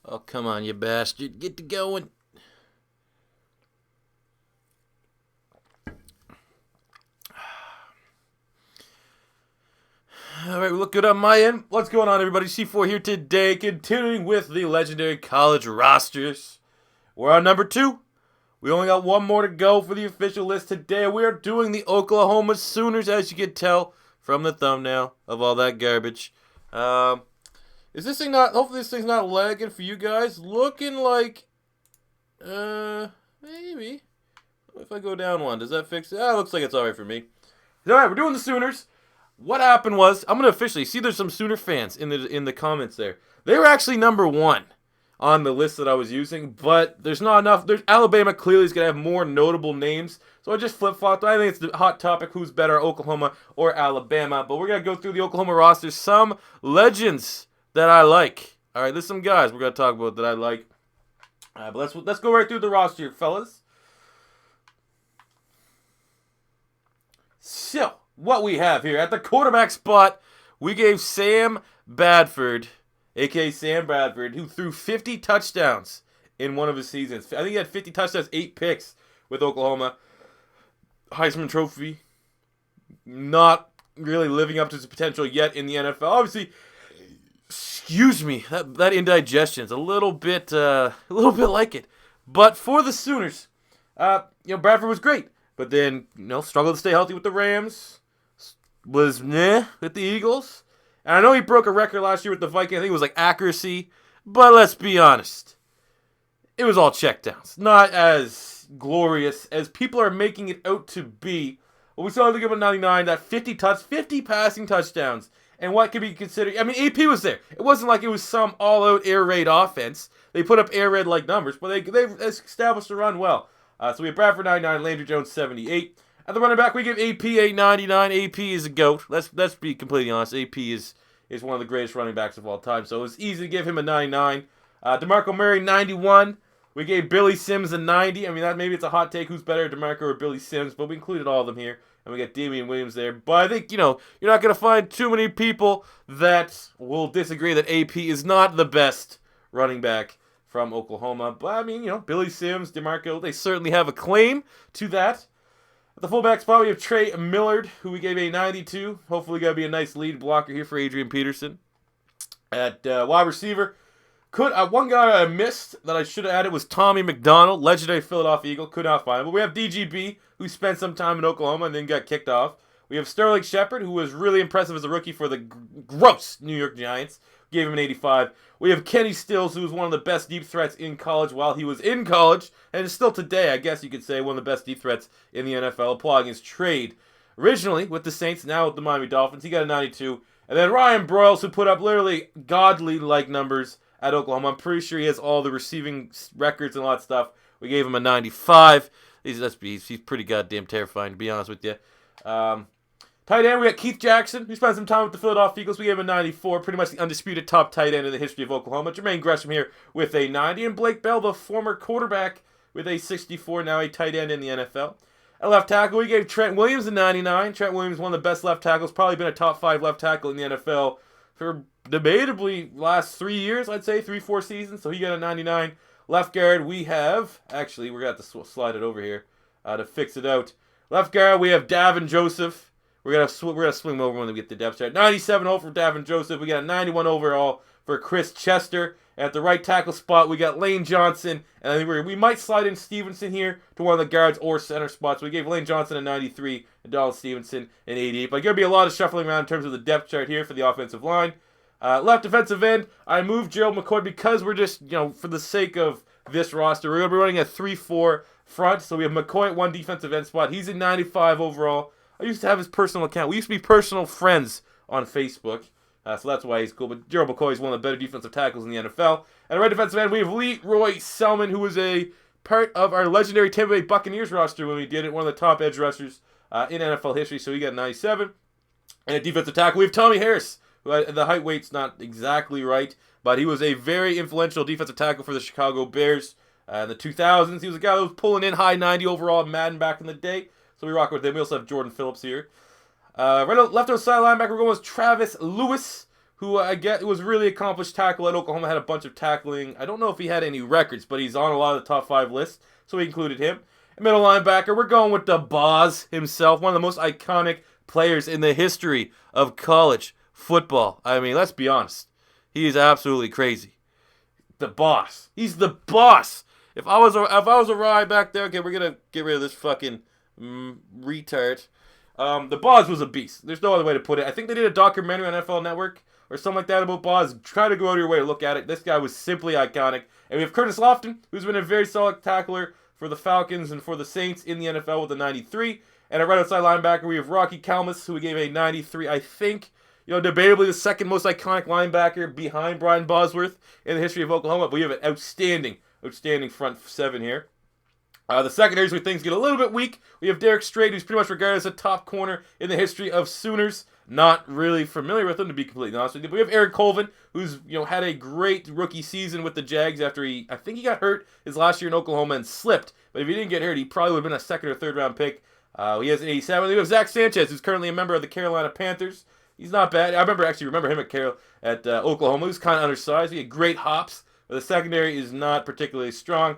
Oh, come on, you bastard. Get to going. All right, we look good on my end. What's going on, everybody? C4 here today, continuing with the legendary college rosters. We're on number 2. We only got one more to go for the official list today. We are doing the Oklahoma Sooners, as you can tell from the thumbnail of all that garbage. Is this thing not? Hopefully, this thing's not lagging for you guys. Looking like, maybe. If I go down one, does that fix it? Ah, looks like it's alright for me. All right, we're doing the Sooners. What happened was, I'm gonna officially see. There's some Sooner fans in the comments there. They were actually number 1 on the list that I was using, but there's not enough. Alabama clearly is gonna have more notable names, so I just flip-flopped. I think it's the hot topic: who's better, Oklahoma or Alabama? But we're gonna go through the Oklahoma roster. Some legends that I like. All right, there's some guys we're gonna talk about that I like. But let's go right through the roster, fellas. So, what we have here at the quarterback spot, we gave Sam Bradford, a.k.a. Sam Bradford, who threw 50 touchdowns in one of his seasons. I think he had 50 touchdowns, 8 picks with Oklahoma. Heisman Trophy. Not really living up to his potential yet in the NFL. Obviously, excuse me, that indigestion is a little bit like it. But for the Sooners, Bradford was great. But then, struggled to stay healthy with the Rams. Was with the Eagles. And I know he broke a record last year with the Vikings. I think it was like accuracy. But let's be honest. It was all checkdowns. Not as glorious as people are making it out to be. But we saw him give him a 99. That 50 passing touchdowns. And what could be considered... I mean, AP was there. It wasn't like it was some all-out air raid offense. They put up air raid-like numbers. But they established the run well. So we have Bradford 99, Landry Jones 78. At the running back, we give AP a 99. AP is a GOAT. Let's be completely honest. AP is one of the greatest running backs of all time. So it's easy to give him a 99. DeMarco Murray 91. We gave Billy Sims a 90. I mean, maybe it's a hot take. Who's better, DeMarco or Billy Sims? But we included all of them here. And we got Damian Williams there. But I think, you're not going to find too many people that will disagree that AP is not the best running back from Oklahoma. But, I mean, Billy Sims, DeMarco, they certainly have a claim to that. At the fullback spot, we have Trey Millard, who we gave a 92. Hopefully going to be a nice lead blocker here for Adrian Peterson. At wide receiver, one guy I missed that I should have added was Tommy McDonald, legendary Philadelphia Eagle. Could not find him. But we have DGB, who spent some time in Oklahoma and then got kicked off. We have Sterling Shepard, who was really impressive as a rookie for the gross New York Giants. Gave him an 85. We have Kenny Stills, who was one of the best deep threats in college while he was in college, and is still today, I guess you could say, one of the best deep threats in the NFL, applauding his trade. Originally with the Saints, now with the Miami Dolphins, he got a 92. And then Ryan Broyles, who put up literally godly-like numbers at Oklahoma. I'm pretty sure he has all the receiving records and all that stuff. We gave him a 95. He's pretty goddamn terrifying, to be honest with you. Tight end, we got Keith Jackson, who spent some time with the Philadelphia Eagles. We gave him a 94, pretty much the undisputed top tight end in the history of Oklahoma. Jermaine Gresham here with a 90, and Blake Bell, the former quarterback, with a 64, now a tight end in the NFL. At left tackle, we gave Trent Williams a 99. Trent Williams, one of the best left tackles, probably been a top 5 left tackle in the NFL for debatably last 3 years, I'd say, 3-4 seasons, so he got a 99. Left guard, we have, actually, we're going to have to slide it over here to fix it out. Left guard, we have Davin Joseph. We're gonna swing over when we get the depth chart. 97 overall for Davin Joseph. We got a 91 overall for Chris Chester. At the right tackle spot, we got Lane Johnson, and I think we might slide in Stevenson here to one of the guards or center spots. We gave Lane Johnson a 93 and Donald Stevenson an 88. But gonna be a lot of shuffling around in terms of the depth chart here for the offensive line. Left defensive end, I moved Gerald McCoy because we're just for the sake of this roster, we're gonna be running a 3-4 front. So we have McCoy at one defensive end spot. He's a 95 overall. I used to have his personal account. We used to be personal friends on Facebook, so that's why he's cool. But Gerald McCoy is one of the better defensive tackles in the NFL. At right defensive end, we have Leroy Selman, who was a part of our legendary Tampa Bay Buccaneers roster when we did it, one of the top edge rushers in NFL history, so he got 97. And at defensive tackle, we have Tommy Harris, who the height weight's not exactly right, but he was a very influential defensive tackle for the Chicago Bears in the 2000s. He was a guy that was pulling in high 90 overall in Madden back in the day. So we rock with him. We also have Jordan Phillips here. Left outside linebacker, we're going with Travis Lewis, who I get was really accomplished tackle at Oklahoma, had a bunch of tackling. I don't know if he had any records, but he's on a lot of the top 5 lists, so we included him. Middle linebacker, we're going with the BOZ himself, one of the most iconic players in the history of college football. I mean, let's be honest. He is absolutely crazy. The boss. He's the boss. If I was a ride back there, okay, we're gonna get rid of this fucking retard. The BOZ was a beast. There's no other way to put it. I think they did a documentary on NFL Network or something like that about BOZ. Try to go out of your way to look at it. This guy was simply iconic. And we have Curtis Lofton, who's been a very solid tackler for the Falcons and for the Saints in the NFL with a 93. And at right outside linebacker, we have Rocky Kalmus, who we gave a 93. I think, debatably the second most iconic linebacker behind Brian Bosworth in the history of Oklahoma. But we have an outstanding front 7 here. The secondaries where things get a little bit weak. We have Derek Strait, who's pretty much regarded as a top corner in the history of Sooners. Not really familiar with him, to be completely honest with you. But we have Eric Colvin, who's had a great rookie season with the Jags after I think he got hurt his last year in Oklahoma and slipped. But if he didn't get hurt, he probably would have been a 2nd or 3rd round pick. He has an 87. We have Zach Sanchez, who's currently a member of the Carolina Panthers. He's not bad. I remember him at Oklahoma. He was kind of undersized. He had great hops, but the secondary is not particularly strong.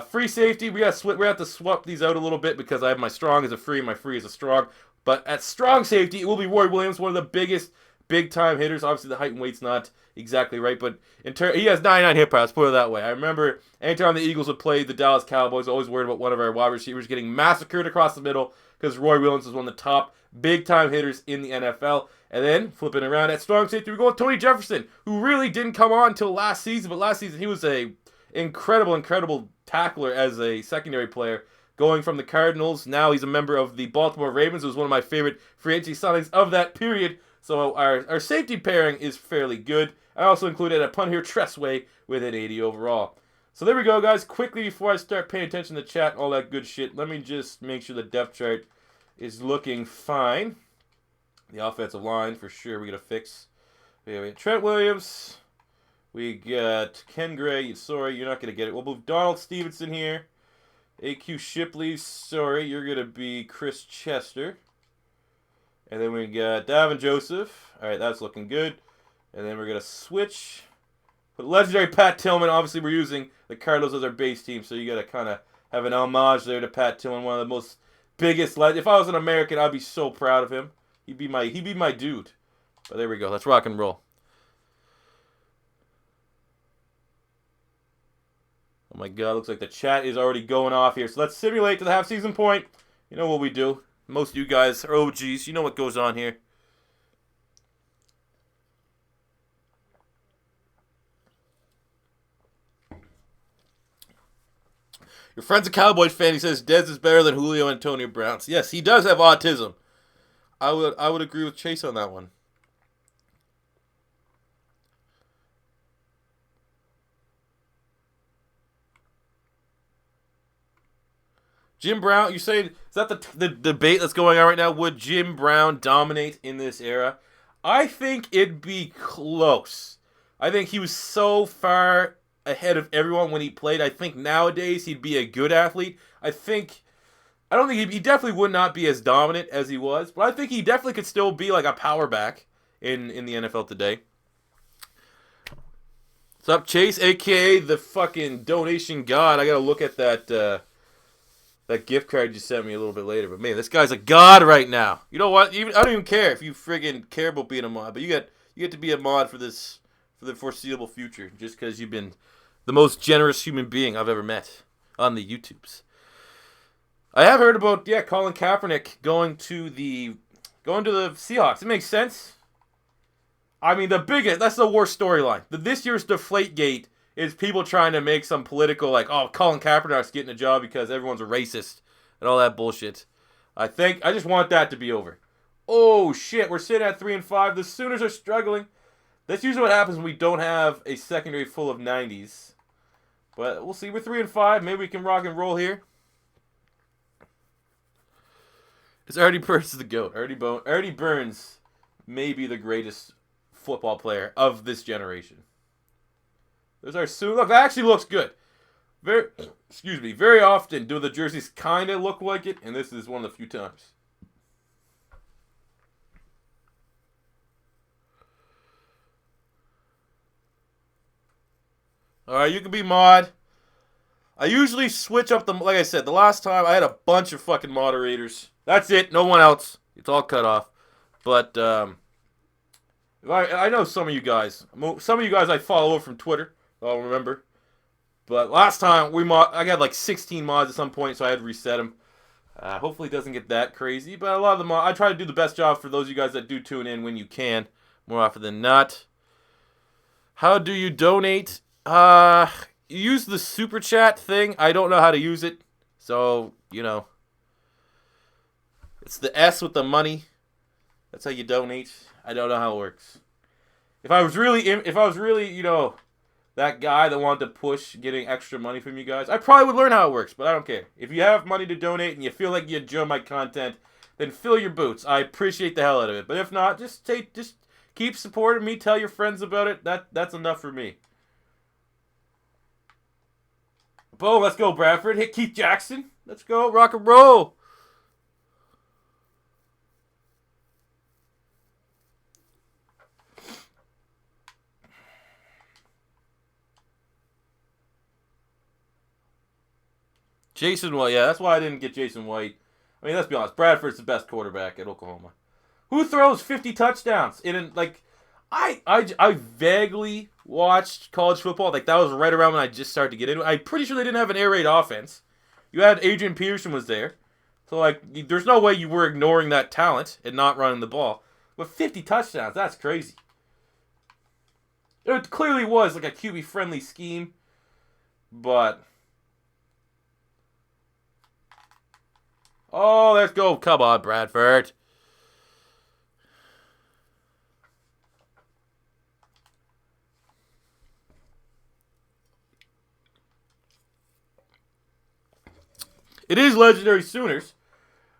Free safety, we have to swap these out a little bit because I have my strong as a free and my free as a strong. But at strong safety, it will be Roy Williams, one of the biggest big-time hitters. Obviously, the height and weight's not exactly right, but he has 99 hit pounds, put it that way. I remember anytime the Eagles would play the Dallas Cowboys, always worried about one of our wide receivers getting massacred across the middle because Roy Williams was one of the top big-time hitters in the NFL. And then, flipping around at strong safety, we go with Tony Jefferson, who really didn't come on until last season, but last season he was a incredible tackler as a secondary player. Going from the Cardinals, now he's a member of the Baltimore Ravens. It was one of my favorite free agency signings of that period. So our safety pairing is fairly good. I also included a punt here, Tressway, with an 80 overall. So there we go, guys. Quickly, before I start paying attention to chat, all that good shit, let me just make sure the depth chart is looking fine. The offensive line, for sure, we got to fix. We got Trent Williams. We got Ken Gray. Sorry, you're not going to get it. We'll move Donald Stevenson here. A.Q. Shipley, sorry, you're going to be Chris Chester. And then we got Davin Joseph. All right, that's looking good. And then we're going to switch. But legendary Pat Tillman, obviously we're using the Cardinals as our base team, so you got to kind of have an homage there to Pat Tillman, one of the most biggest legends. If I was an American, I'd be so proud of him. He'd be my dude. But there we go. Let's rock and roll. Oh my God, looks like the chat is already going off here. So let's simulate to the half-season point. You know what we do. Most of you guys are OGs. You know what goes on here. Your friend's a Cowboys fan. He says Dez is better than Julio Antonio Brown. Yes, he does have autism. I would agree with Chase on that one. Jim Brown, you saying, is that the debate that's going on right now? Would Jim Brown dominate in this era? I think it'd be close. I think he was so far ahead of everyone when he played. I think nowadays he'd be a good athlete. I don't think he definitely would not be as dominant as he was, but I think he definitely could still be like a power back in the NFL today. What's up, Chase, a.k.a. the fucking donation god? I got to look at that gift card you sent me a little bit later. But, man, this guy's a god right now. You know what? I don't even care if you friggin' care about being a mod, but you get to be a mod for the foreseeable future just because you've been the most generous human being I've ever met on the YouTubes. I have heard about, Colin Kaepernick going to the Seahawks. It makes sense. I mean, that's the worst storyline. This year's Deflategate is people trying to make some political, like, oh, Colin Kaepernick's getting a job because everyone's a racist and all that bullshit. I just want that to be over. Oh, shit, we're sitting at 3-5. The Sooners are struggling. That's usually what happens when we don't have a secondary full of 90s. But we'll see. We're 3-5. Maybe we can rock and roll here. It's Artie Burns the GOAT. Artie Burns may be the greatest football player of this generation. There's our Soon. Look, that actually looks good. Very often do the jerseys kind of look like it, and this is one of the few times. All right, you can be mod. I usually switch up like I said, the last time I had a bunch of fucking moderators. That's it. No one else. It's all cut off. But I know some of you guys. Some of you guys I follow from Twitter. I'll remember. But last time I got like 16 mods at some point, so I had to reset them. Hopefully it doesn't get that crazy. But a lot of them, I try to do the best job for those of you guys that do tune in when you can, more often than not. How do you donate? Use the super chat thing. I don't know how to use it, so it's the S with the money. That's how you donate. I don't know how it works. If I was really, that guy that wanted to push getting extra money from you guys, I probably would learn how it works, but I don't care. If you have money to donate and you feel like you enjoy my content, then fill your boots. I appreciate the hell out of it. But if not, just keep supporting me. Tell your friends about it. That's enough for me. Boom, let's go, Bradford. Hit Keith Jackson. Let's go, rock and roll. Jason White, yeah, that's why I didn't get Jason White. I mean, let's be honest, Bradford's the best quarterback at Oklahoma. Who throws 50 touchdowns? I vaguely watched college football. Like, that was right around when I just started to get into it. I'm pretty sure they didn't have an air raid offense. You had Adrian Peterson was there. So, like, there's no way you were ignoring that talent and not running the ball. But 50 touchdowns, that's crazy. It clearly was, like, a QB-friendly scheme. But... oh, let's go. Come on, Bradford. It is legendary Sooners,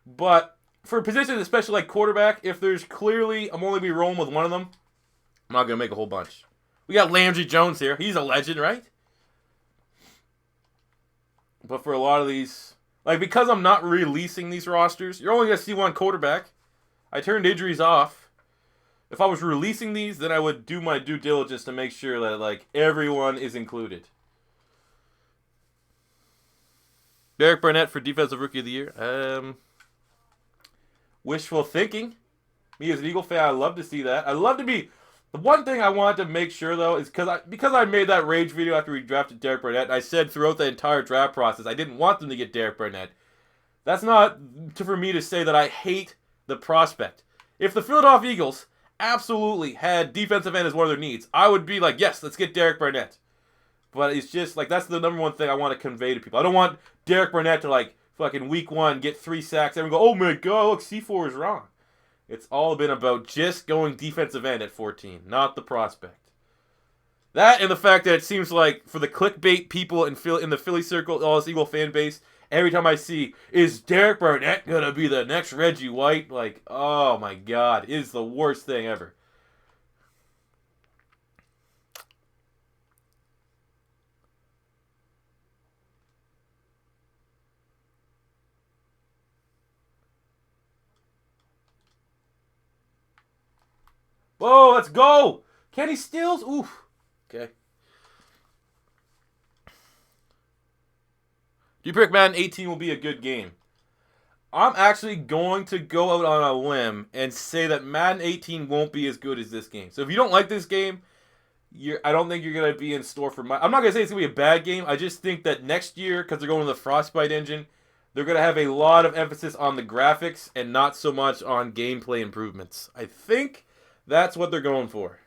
but for positions, especially like quarterback, if there's clearly, I'm only be rolling with one of them, I'm not going to make a whole bunch. We got Landry Jones here. He's a legend, right? But for a lot of these, like, because I'm not releasing these rosters, you're only going to see one quarterback. I turned injuries off. If I was releasing these, then I would do my due diligence to make sure that, like, everyone is included. Derek Barnett for Defensive Rookie of the Year. Wishful thinking. Me as an Eagle fan, I love to see that. I love to be... the one thing I wanted to make sure, though, is because I made that rage video after we drafted Derek Barnett, and I said throughout the entire draft process I didn't want them to get Derek Barnett. That's not for me to say that I hate the prospect. If the Philadelphia Eagles absolutely had defensive end as one of their needs, I would be like, yes, let's get Derek Barnett. But it's just, like, that's the number one thing I want to convey to people. I don't want Derek Barnett to, like, fucking week 1 get 3 sacks and go, oh my god, look, C4 is wrong. It's all been about just going defensive end at 14, not the prospect. That and the fact that it seems like for the clickbait people in the Philly circle, all this Eagle fan base, every time I see, is Derek Barnett going to be the next Reggie White? Like, oh my god, it is the worst thing ever. Whoa, let's go! Kenny Stills? Oof. Okay. Do you pick Madden 18 will be a good game? I'm actually going to go out on a limb and say that Madden 18 won't be as good as this game. So if you don't like this game, I don't think you're going to be in store for I'm not going to say it's going to be a bad game. I just think that next year, because they're going to the Frostbite engine, they're going to have a lot of emphasis on the graphics and not so much on gameplay improvements. I think that's what they're going for.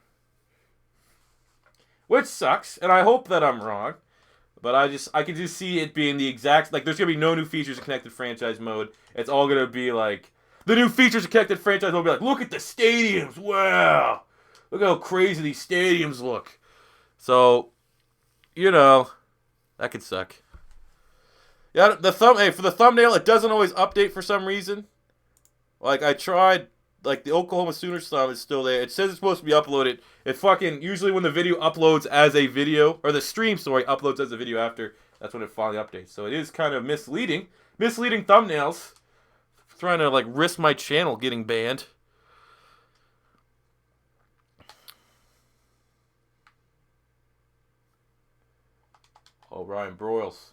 Which sucks, and I hope that I'm wrong. But I can just see it being the exact... like, there's going to be no new features in Connected Franchise mode. It's all going to be like... the new features in Connected Franchise mode will be like, look at the stadiums! Wow! Look how crazy these stadiums look. So, that could suck. Yeah, for the thumbnail, it doesn't always update for some reason. Like, I tried... like, the Oklahoma Sooners stuff is still there. It says it's supposed to be uploaded. It fucking... usually when the video uploads as a video... or the stream, sorry, uploads as a video after... that's when it finally updates. So it is kind of misleading. Misleading thumbnails. Trying to, like, risk my channel getting banned. Oh, Ryan Broyles.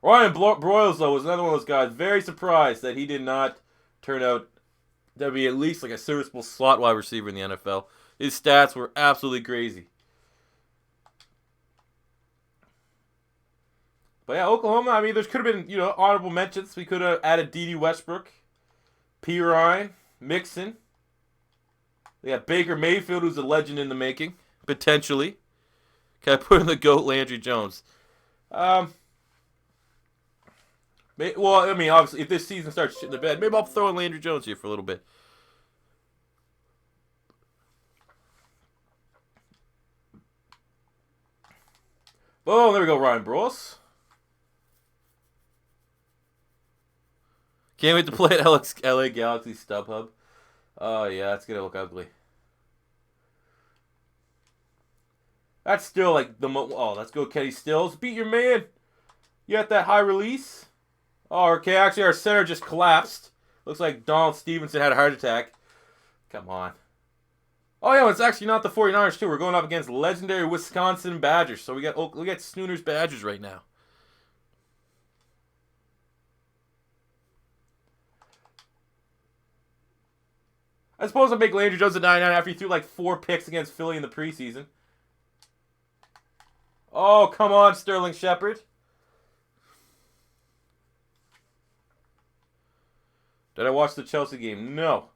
Ryan Broyles, though, was another one of those guys. Very surprised that he did not turn out to be at least like a serviceable slot wide receiver in the NFL. His stats were absolutely crazy. But yeah, Oklahoma, I mean, there could have been, honorable mentions. We could have added D.D. Westbrook, P. Ryan, Mixon. They got Baker Mayfield, who's a legend in the making, potentially. Can I put in the GOAT Landry Jones? Well, I mean, obviously, if this season starts shitting the bed, maybe I'll throw in Landry Jones here for a little bit. Oh, there we go, Ryan Broyles. Can't wait to play at LA Galaxy StubHub. Oh, yeah, that's going to look ugly. That's still like the oh, let's go, Kenny Stills. Beat your man. You got that high release. Oh, okay, actually our center just collapsed. Looks like Donald Stevenson had a heart attack. Come on. Oh, yeah, it's actually not the 49ers, too. We're going up against legendary Wisconsin Badgers. So we got Snooners Badgers right now. I suppose I'll make Landry Jones a 99 after he threw like 4 picks against Philly in the preseason. Oh, come on, Sterling Shepard. Did I watch the Chelsea game? No.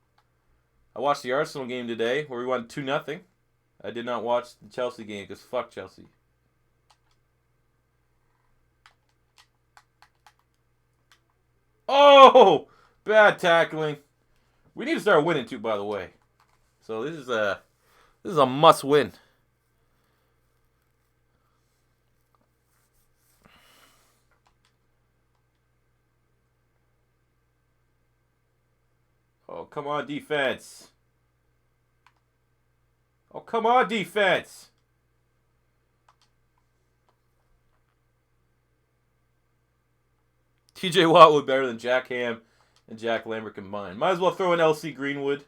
I watched the Arsenal game today where we won 2-0. I did not watch the Chelsea game because fuck Chelsea. Oh! Bad tackling. We need to start winning too, by the way. So this is a must win. Oh, come on, defense. Oh, come on, defense. TJ Watt would be better than Jack Ham and Jack Lambert combined. Might as well throw in LC Greenwood.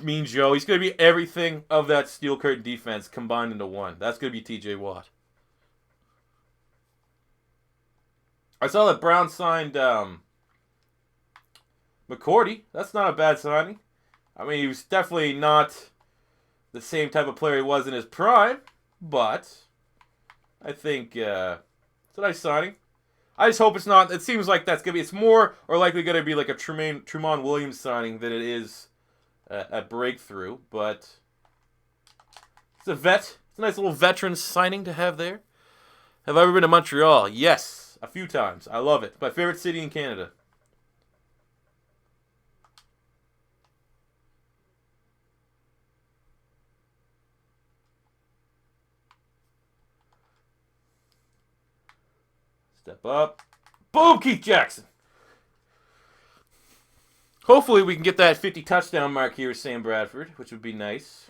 Mean Joe. He's going to be everything of that Steel Curtain defense combined into one. That's going to be TJ Watt. I saw that Brown signed McCourty. That's not a bad signing. I mean, he was definitely not the same type of player he was in his prime, but I think it's a nice signing. I just hope it's not. It seems like that's gonna be. It's more or likely gonna be like a Tremont Williams signing than it is a breakthrough. But it's a vet. It's a nice little veteran signing to have there. Have I ever been to Montreal? Yes, a few times. I love it. It's my favorite city in Canada. Step up. Boom, Keith Jackson. Hopefully we can get that 50 touchdown mark here with Sam Bradford, which would be nice.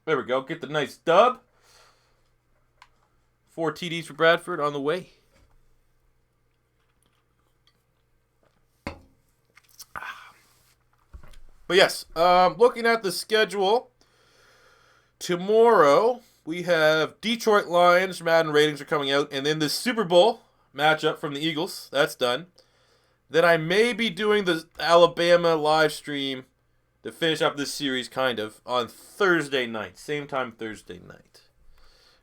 There we go. Get the nice dub. 4 TDs for Bradford on the way. But yes, looking at the schedule, tomorrow we have Detroit Lions. Madden ratings are coming out. And then the Super Bowl matchup from the Eagles. That's done. Then I may be doing the Alabama live stream to finish up this series, kind of, on Thursday night. Same time Thursday night.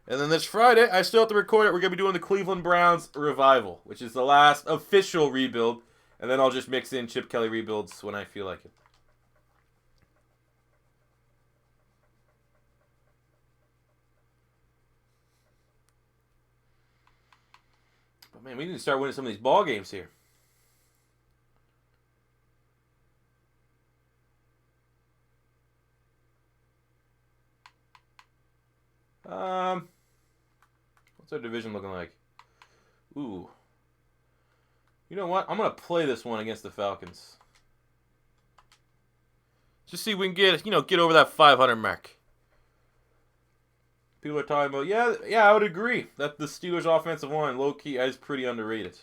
And then this Friday, I still have to record it. We're going to be doing the Cleveland Browns Revival, which is the last official rebuild. And then I'll just mix in Chip Kelly rebuilds when I feel like it. But man, we need to start winning some of these ball games here. What's our division looking like? Ooh. You know what? I'm going to play this one against the Falcons. Just see if we can get over that 500 mark. People are talking about, yeah, I would agree that the Steelers' offensive line, low-key, is pretty underrated.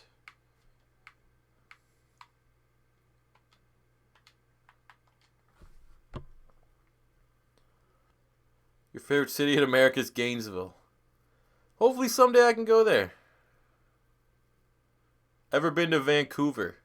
Your favorite city in America is Gainesville. Hopefully someday I can go there. Ever been to Vancouver?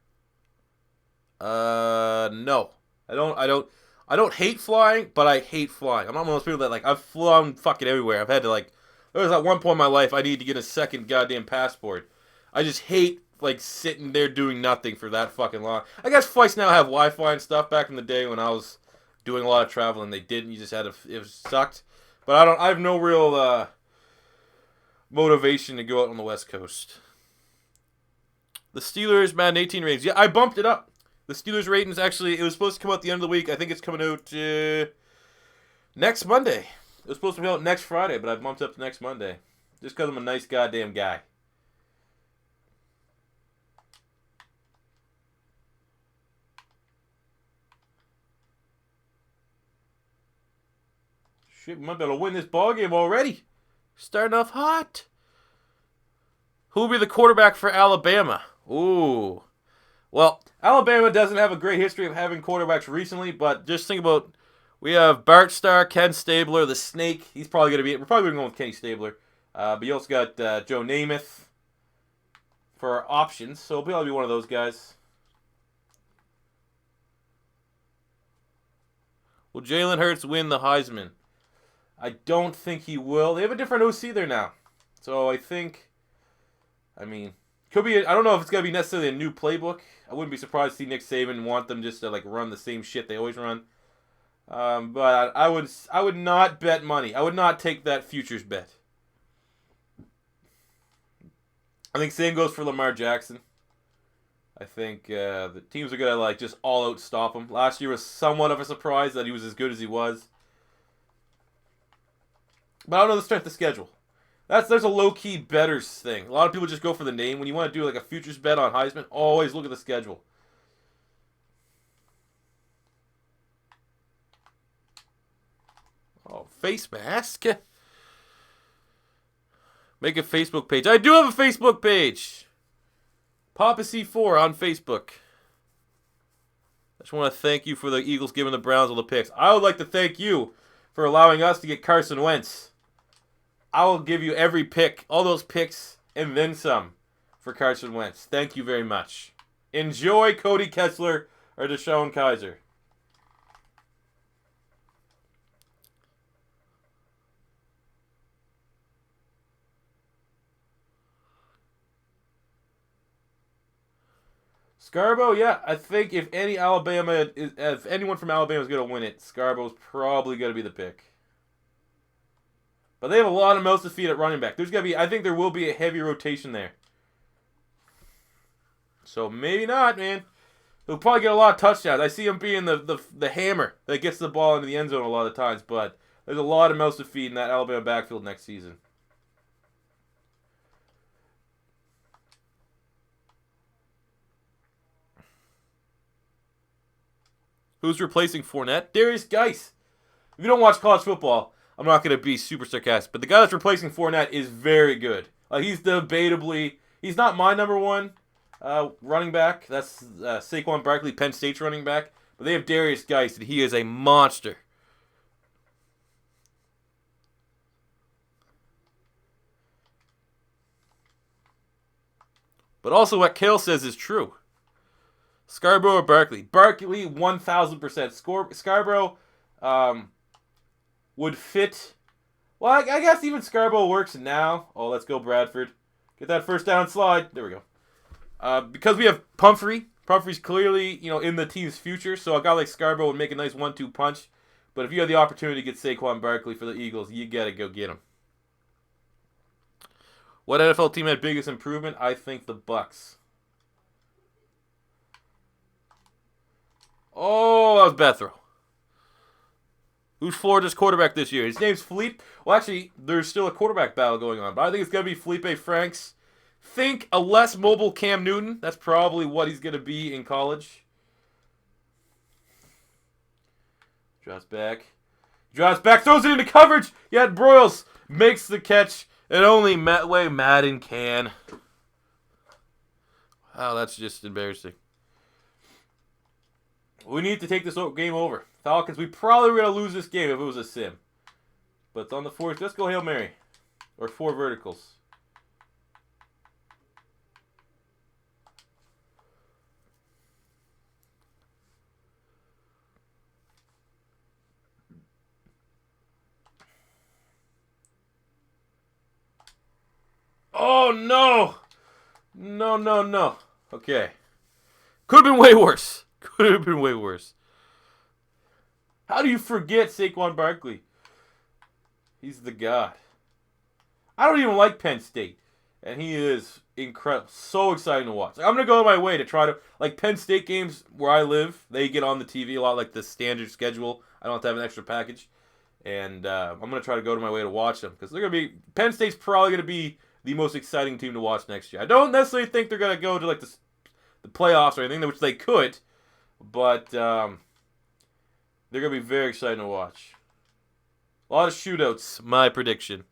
No. I don't hate flying, but I hate flying. I'm not one of those people that, like, I've flown fucking everywhere. I've had to, like, there was at one point in my life I needed to get a second goddamn passport. I just hate, like, sitting there doing nothing for that fucking long. I guess flights now have Wi-Fi and stuff. Back in the day when I was doing a lot of traveling, they didn't. You just had to, it sucked. But I have no real motivation to go out on the West Coast. The Steelers Madden 18 ratings. Yeah, I bumped it up. The Steelers ratings, actually, it was supposed to come out at the end of the week. I think it's coming out next Monday. It was supposed to be out next Friday, but I bumped up to next Monday. Just because I'm a nice goddamn guy. Shit, we might be able to win this ball game already. Starting off hot. Who will be the quarterback for Alabama? Ooh. Well, Alabama doesn't have a great history of having quarterbacks recently, but just think about, we have Bart Starr, Ken Stabler, the Snake. He's probably going to be, we're probably going to go with Kenny Stabler. But you also got Joe Namath for our options, so he'll probably be one of those guys. Will Jalen Hurts win the Heisman? I don't think he will. They have a different OC there now. So I think, I mean, could be, I don't know if it's going to be necessarily a new playbook. I wouldn't be surprised to see Nick Saban want them just to, like, run the same shit they always run. But I would not bet money. I would not take that futures bet. I think same goes for Lamar Jackson. I think the teams are going to, like, just all out stop him. Last year was somewhat of a surprise that he was as good as he was. But I don't know the strength of schedule. There's a low-key bettors thing. A lot of people just go for the name. When you want to do, like, a futures bet on Heisman, always look at the schedule. Oh, face mask. Make a Facebook page. I do have a Facebook page. Papa C4 on Facebook. I just want to thank you for the Eagles giving the Browns all the picks. I would like to thank you for allowing us to get Carson Wentz. I will give you every pick, all those picks, and then some for Carson Wentz. Thank you very much. Enjoy Cody Kessler or Deshaun Kaiser. Scarborough, yeah, I think if anyone from Alabama is going to win it, Scarborough's probably going to be the pick. But they have a lot of mouths to feed at running back. I think there will be a heavy rotation there. So maybe not, man. He'll probably get a lot of touchdowns. I see him being the hammer that gets the ball into the end zone a lot of times. But there's a lot of mouths to feed in that Alabama backfield next season. Who's replacing Fournette? Darius Geis. If you don't watch college football, I'm not going to be super sarcastic, but the guy that's replacing Fournette is very good. He's debatably, he's not my number one running back. That's Saquon Barkley, Penn State's running back. But they have Darius Geis, and he is a monster. But also what Kale says is true. Scarborough or Barkley? Barkley, 1,000%. Scarborough would fit. Well, I guess even Scarborough works now. Oh, let's go, Bradford. Get that first down slide. There we go. Because we have Pumphrey. Pumphrey's clearly, in the team's future. So a guy like Scarborough would make a nice 1-2 punch. But if you have the opportunity to get Saquon Barkley for the Eagles, you got to go get him. What NFL team had biggest improvement? I think the Bucks. Oh, that was a bad throw. Who's Florida's quarterback this year? His name's Felipe. Well, actually, there's still a quarterback battle going on. But I think it's going to be Felipe Franks. Think a less mobile Cam Newton. That's probably what he's going to be in college. Drops back. Throws it into coverage. Yet Broyles makes the catch. And only way Madden can. Wow, that's just embarrassing. We need to take this game over. Falcons, we probably were going to lose this game if it was a sim. But it's on the 4th. Let's go Hail Mary. Or 4 verticals. Oh, no. No, no, no. Okay. Could have been way worse. Could have been way worse. How do you forget Saquon Barkley? He's the god. I don't even like Penn State. And he is incredible. So exciting to watch. I'm going to go my way to try to... Like, Penn State games where I live, they get on the TV a lot, like the standard schedule. I don't have to have an extra package. And I'm going to try to go to my way to watch them. Because they're going to be... Penn State's probably going to be the most exciting team to watch next year. I don't necessarily think they're going to go to, like, the playoffs or anything, which they could. But they're going to be very exciting to watch. A lot of shootouts, my prediction.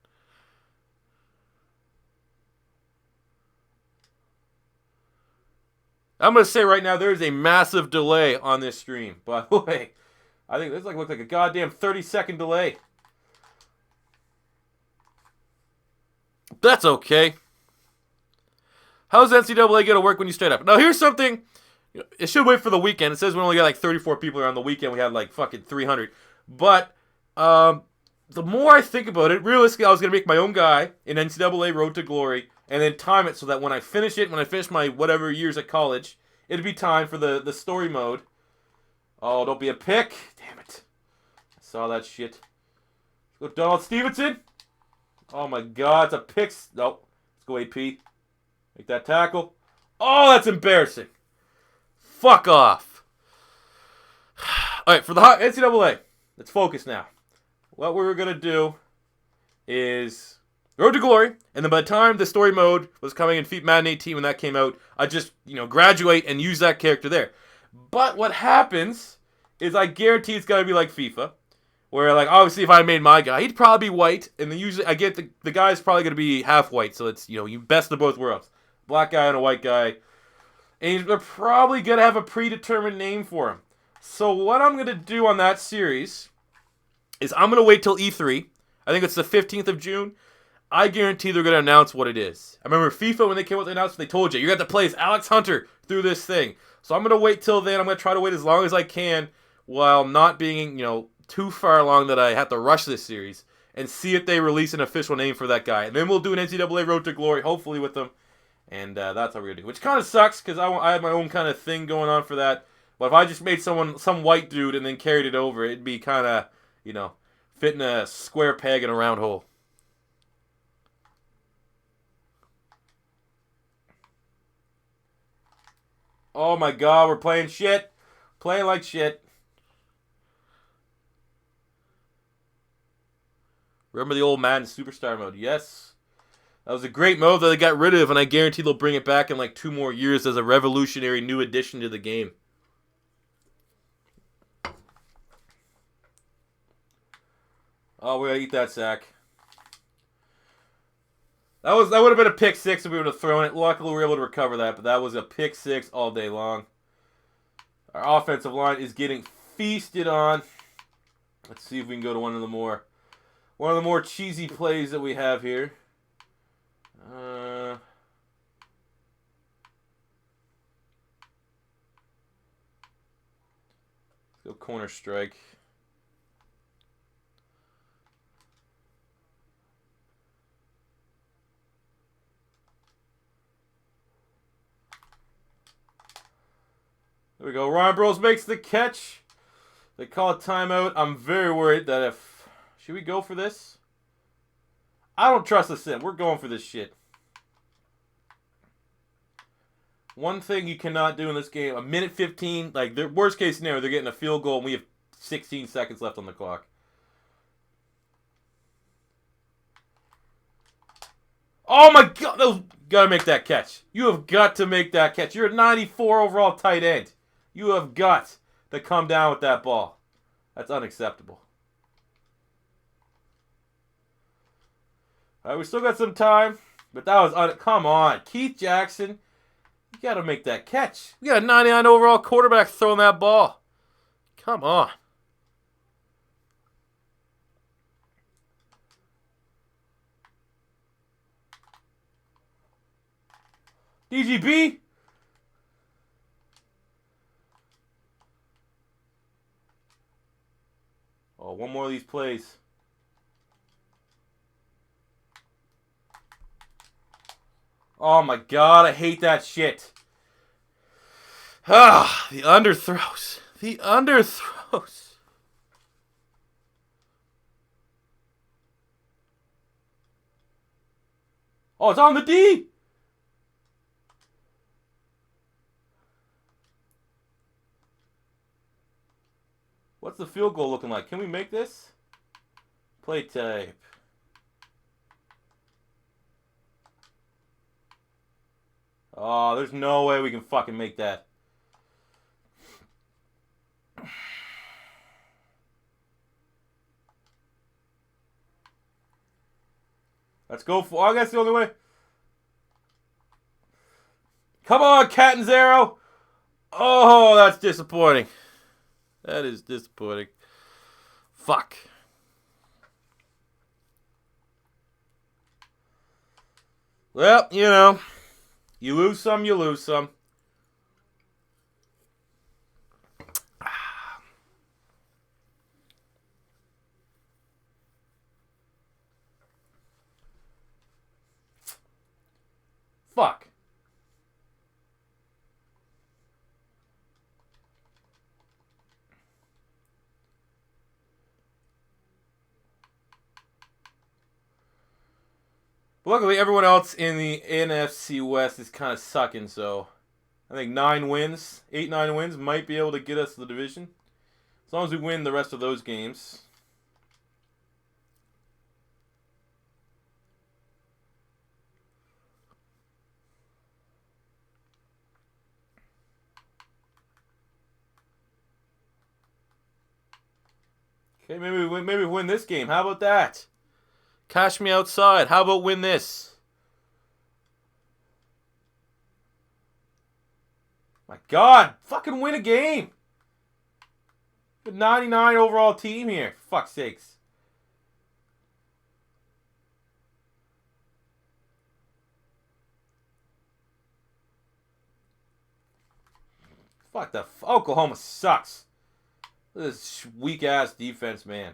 I'm going to say right now there is a massive delay on this stream. By the way, I think this looks like a goddamn 30-second delay. That's okay. How's NCAA going to work when you start up? Now, here's something. It should wait for the weekend. It says we only got like 34 people here on the weekend. We had like fucking 300. But the more I think about it, realistically, I was going to make my own guy in NCAA Road to Glory and then time it so that when I finish my whatever years at college, it'd be time for the story mode. Oh, don't be a pick. Damn it. I saw that shit. Let's go Donald Stevenson. Oh my god, it's a pick. Nope. Let's go AP. Make that tackle. Oh, that's embarrassing. Fuck off. Alright, for the NCAA, let's focus now. What we're going to do is Road to Glory, and then by the time the story mode was coming in Madden 18 when that came out, I just, graduate and use that character there. But what happens is I guarantee it's going to be like FIFA, where, like, obviously if I made my guy, he'd probably be white, and then usually I get the guy's probably going to be half white, so it's, you best of both worlds. Black guy and a white guy. And they're probably going to have a predetermined name for him. So what I'm going to do on that series is I'm going to wait till E3. I think it's the 15th of June. I guarantee they're going to announce what it is. I remember FIFA, when they came out with the announcement, they told you got to play as Alex Hunter through this thing. So I'm going to wait till then. I'm going to try to wait as long as I can while not being, too far along that I have to rush this series and see if they release an official name for that guy. And then we'll do an NCAA Road to Glory, hopefully with them. And that's how we're going to do. Which kind of sucks because I had my own kind of thing going on for that. But if I just made some white dude and then carried it over, it'd be kind of, fitting a square peg in a round hole. Oh my god, we're playing shit. Playing like shit. Remember the old Madden Superstar mode? Yes. That was a great mode that they got rid of, and I guarantee they'll bring it back in like 2 more years as a revolutionary new addition to the game. Oh, we're gonna eat that sack. That would have been a pick 6 if we would have thrown it. Luckily, we were able to recover that, but that was a pick 6 all day long. Our offensive line is getting feasted on. Let's see if we can go to one of the more cheesy plays that we have here. Let's go corner strike. There we go. Ryan Bros makes the catch. They call a timeout. I'm very worried that if... Should we go for this? I don't trust the sim. We're going for this shit. One thing you cannot do in this game, a minute 15, like, the worst case scenario, they're getting a field goal and we have 16 seconds left on the clock. Oh my god! You gotta make that catch. You have got to make that catch. You're a 94 overall tight end. You have got to come down with that ball. That's unacceptable. All right, we still got some time, but that was come on, Keith Jackson. You got to make that catch. We got a 99 overall quarterback throwing that ball. Come on. DGB. Oh, one more of these plays. Oh my god, I hate that shit. Ah, the underthrows. The underthrows. Oh, it's on the D. What's the field goal looking like? Can we make this? Play type. Oh, there's no way we can fucking make that. Let's go for... Oh, that's the only way. Come on, Catanzaro. Oh, that's disappointing. That is disappointing. Fuck. Well, you know, you lose some, you lose some. Fuck. But luckily, everyone else in the NFC West is kind of sucking, so I think 9 wins, 8-9 wins might be able to get us to the division. As long as we win the rest of those games. Okay, maybe we win this game. How about that? Cash me outside. How about win this? My God, fucking win a game. The 99 overall team here. For fuck's sakes. Fuck the Oklahoma sucks. This weak ass defense, man.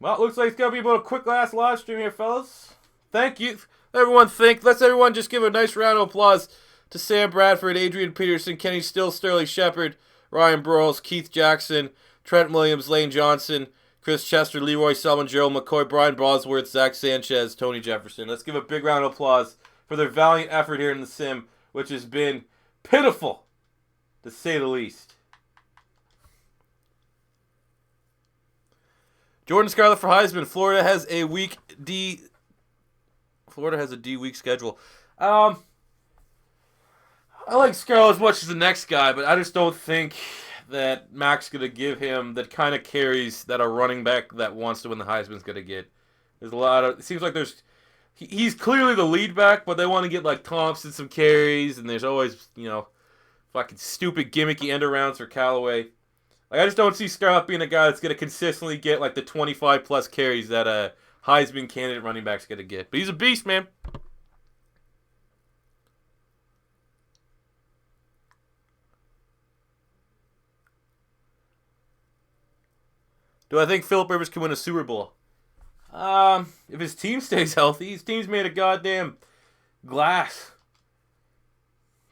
Well, it looks like it's gonna be about a quick last live stream here, fellas. Thank you, everyone. Let's everyone just give a nice round of applause to Sam Bradford, Adrian Peterson, Kenny Still, Sterling Shepard, Ryan Burrows, Keith Jackson, Trent Williams, Lane Johnson, Chris Chester, Leroy Selman, Gerald McCoy, Brian Bosworth, Zach Sanchez, Tony Jefferson. Let's give a big round of applause for their valiant effort here in the sim, which has been pitiful, to say the least. Jordan Scarlett for Heisman. Florida has a D week schedule. I like Scarlett as much as the next guy, but I just don't think that Mac's gonna give him that kind of carries that a running back that wants to win the Heisman's gonna get. There's a lot of. It seems like he's clearly the lead back, but they want to get like Thompson some carries, and there's always fucking stupid gimmicky end arounds for Callaway. Like, I just don't see Scarlett being a guy that's going to consistently get like the 25-plus carries that a Heisman candidate running back's going to get. But he's a beast, man. Do I think Phillip Rivers can win a Super Bowl? If his team stays healthy, his team's made of goddamn glass.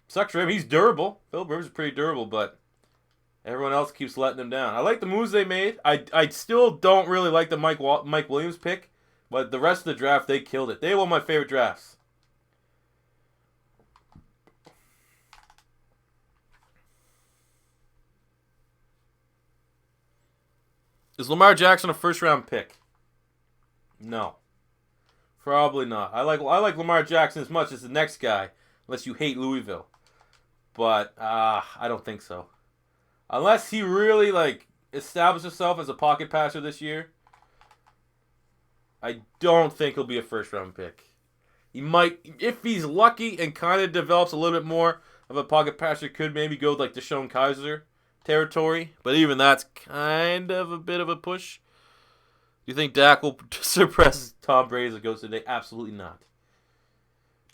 Sucks for him. He's durable. Phillip Rivers is pretty durable, but everyone else keeps letting him down. I like the moves they made. I still don't really like the Mike Williams pick, but the rest of the draft, they killed it. They were one of my favorite drafts. Is Lamar Jackson a first-round pick? No. Probably not. I like Lamar Jackson as much as the next guy, unless you hate Louisville. But I don't think so. Unless he really established himself as a pocket passer this year, I don't think he'll be a first-round pick. He might, if he's lucky and kind of develops a little bit more of a pocket passer, could maybe go like Deshaun Kaiser territory. But even that's kind of a bit of a push. Do you think Dak will suppress Tom Brady as it goes today? Absolutely not.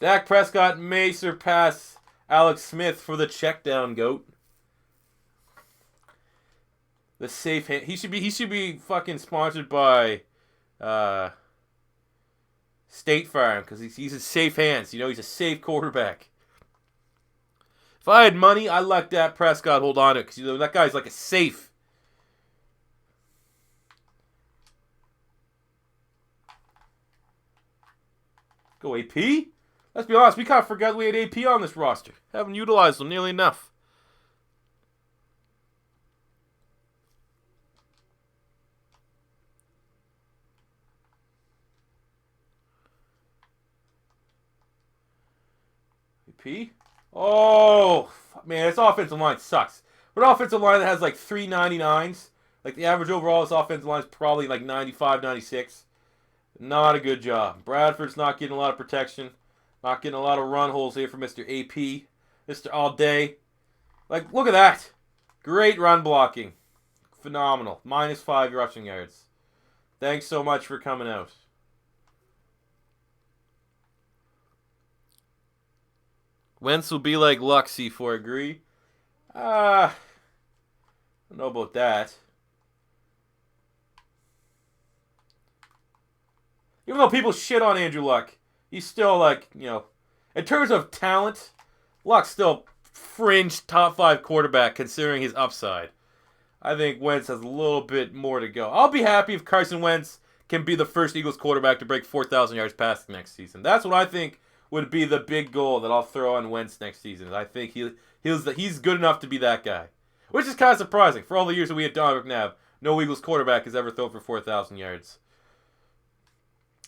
Dak Prescott may surpass Alex Smith for the check down goat. The safe hand. He should be fucking sponsored by State Farm because he's in safe hands. You know, he's a safe quarterback. If I had money, I'd let Dak Prescott hold on to it because, you know, that guy's like a safe. Go AP? Let's be honest, we kind of forgot we had AP on this roster. Haven't utilized them nearly enough. AP? Oh, man, this offensive line sucks. For an offensive line that has like 399s, like the average overall of this offensive line is probably like 95, 96. Not a good job. Bradford's not getting a lot of protection. Not getting a lot of run holes here for Mr. AP. Mr. All Day. Like, look at that. Great run blocking. Phenomenal. -5 rushing yards. Thanks so much for coming out. Wentz will be like Luxy for agree. I don't know about that. Even though people shit on Andrew Luck, he's still like, you know, in terms of talent, Luck's still fringe top 5 quarterback considering his upside. I think Wentz has a little bit more to go. I'll be happy if Carson Wentz can be the first Eagles quarterback to break 4,000 yards passing next season. That's what I think would be the big goal that I'll throw on Wentz next season. I think he's good enough to be that guy. Which is kind of surprising. For all the years that we had Don McNabb, no Eagles quarterback has ever thrown for 4,000 yards.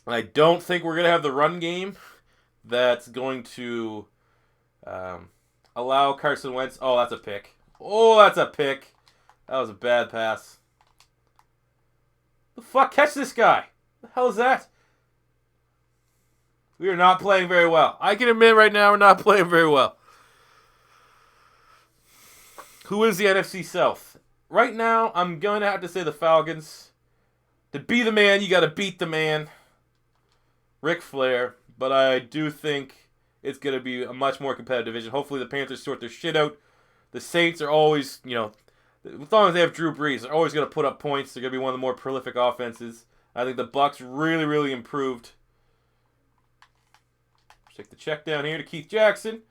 I don't think we're going to have the run game that's going to allow Carson Wentz. Oh, that's a pick. Oh, that's a pick. That was a bad pass. The fuck? Catch this guy. The hell is that? We are not playing very well. I can admit right now we're not playing very well. Who is the NFC South? Right now, I'm going to have to say the Falcons. To be the man, you got to beat the man. Ric Flair. But I do think it's going to be a much more competitive division. Hopefully the Panthers sort their shit out. The Saints are always, you know, as long as they have Drew Brees, they're always going to put up points. They're going to be one of the more prolific offenses. I think the Bucs really, really improved. Take the check down here to Keith Jackson.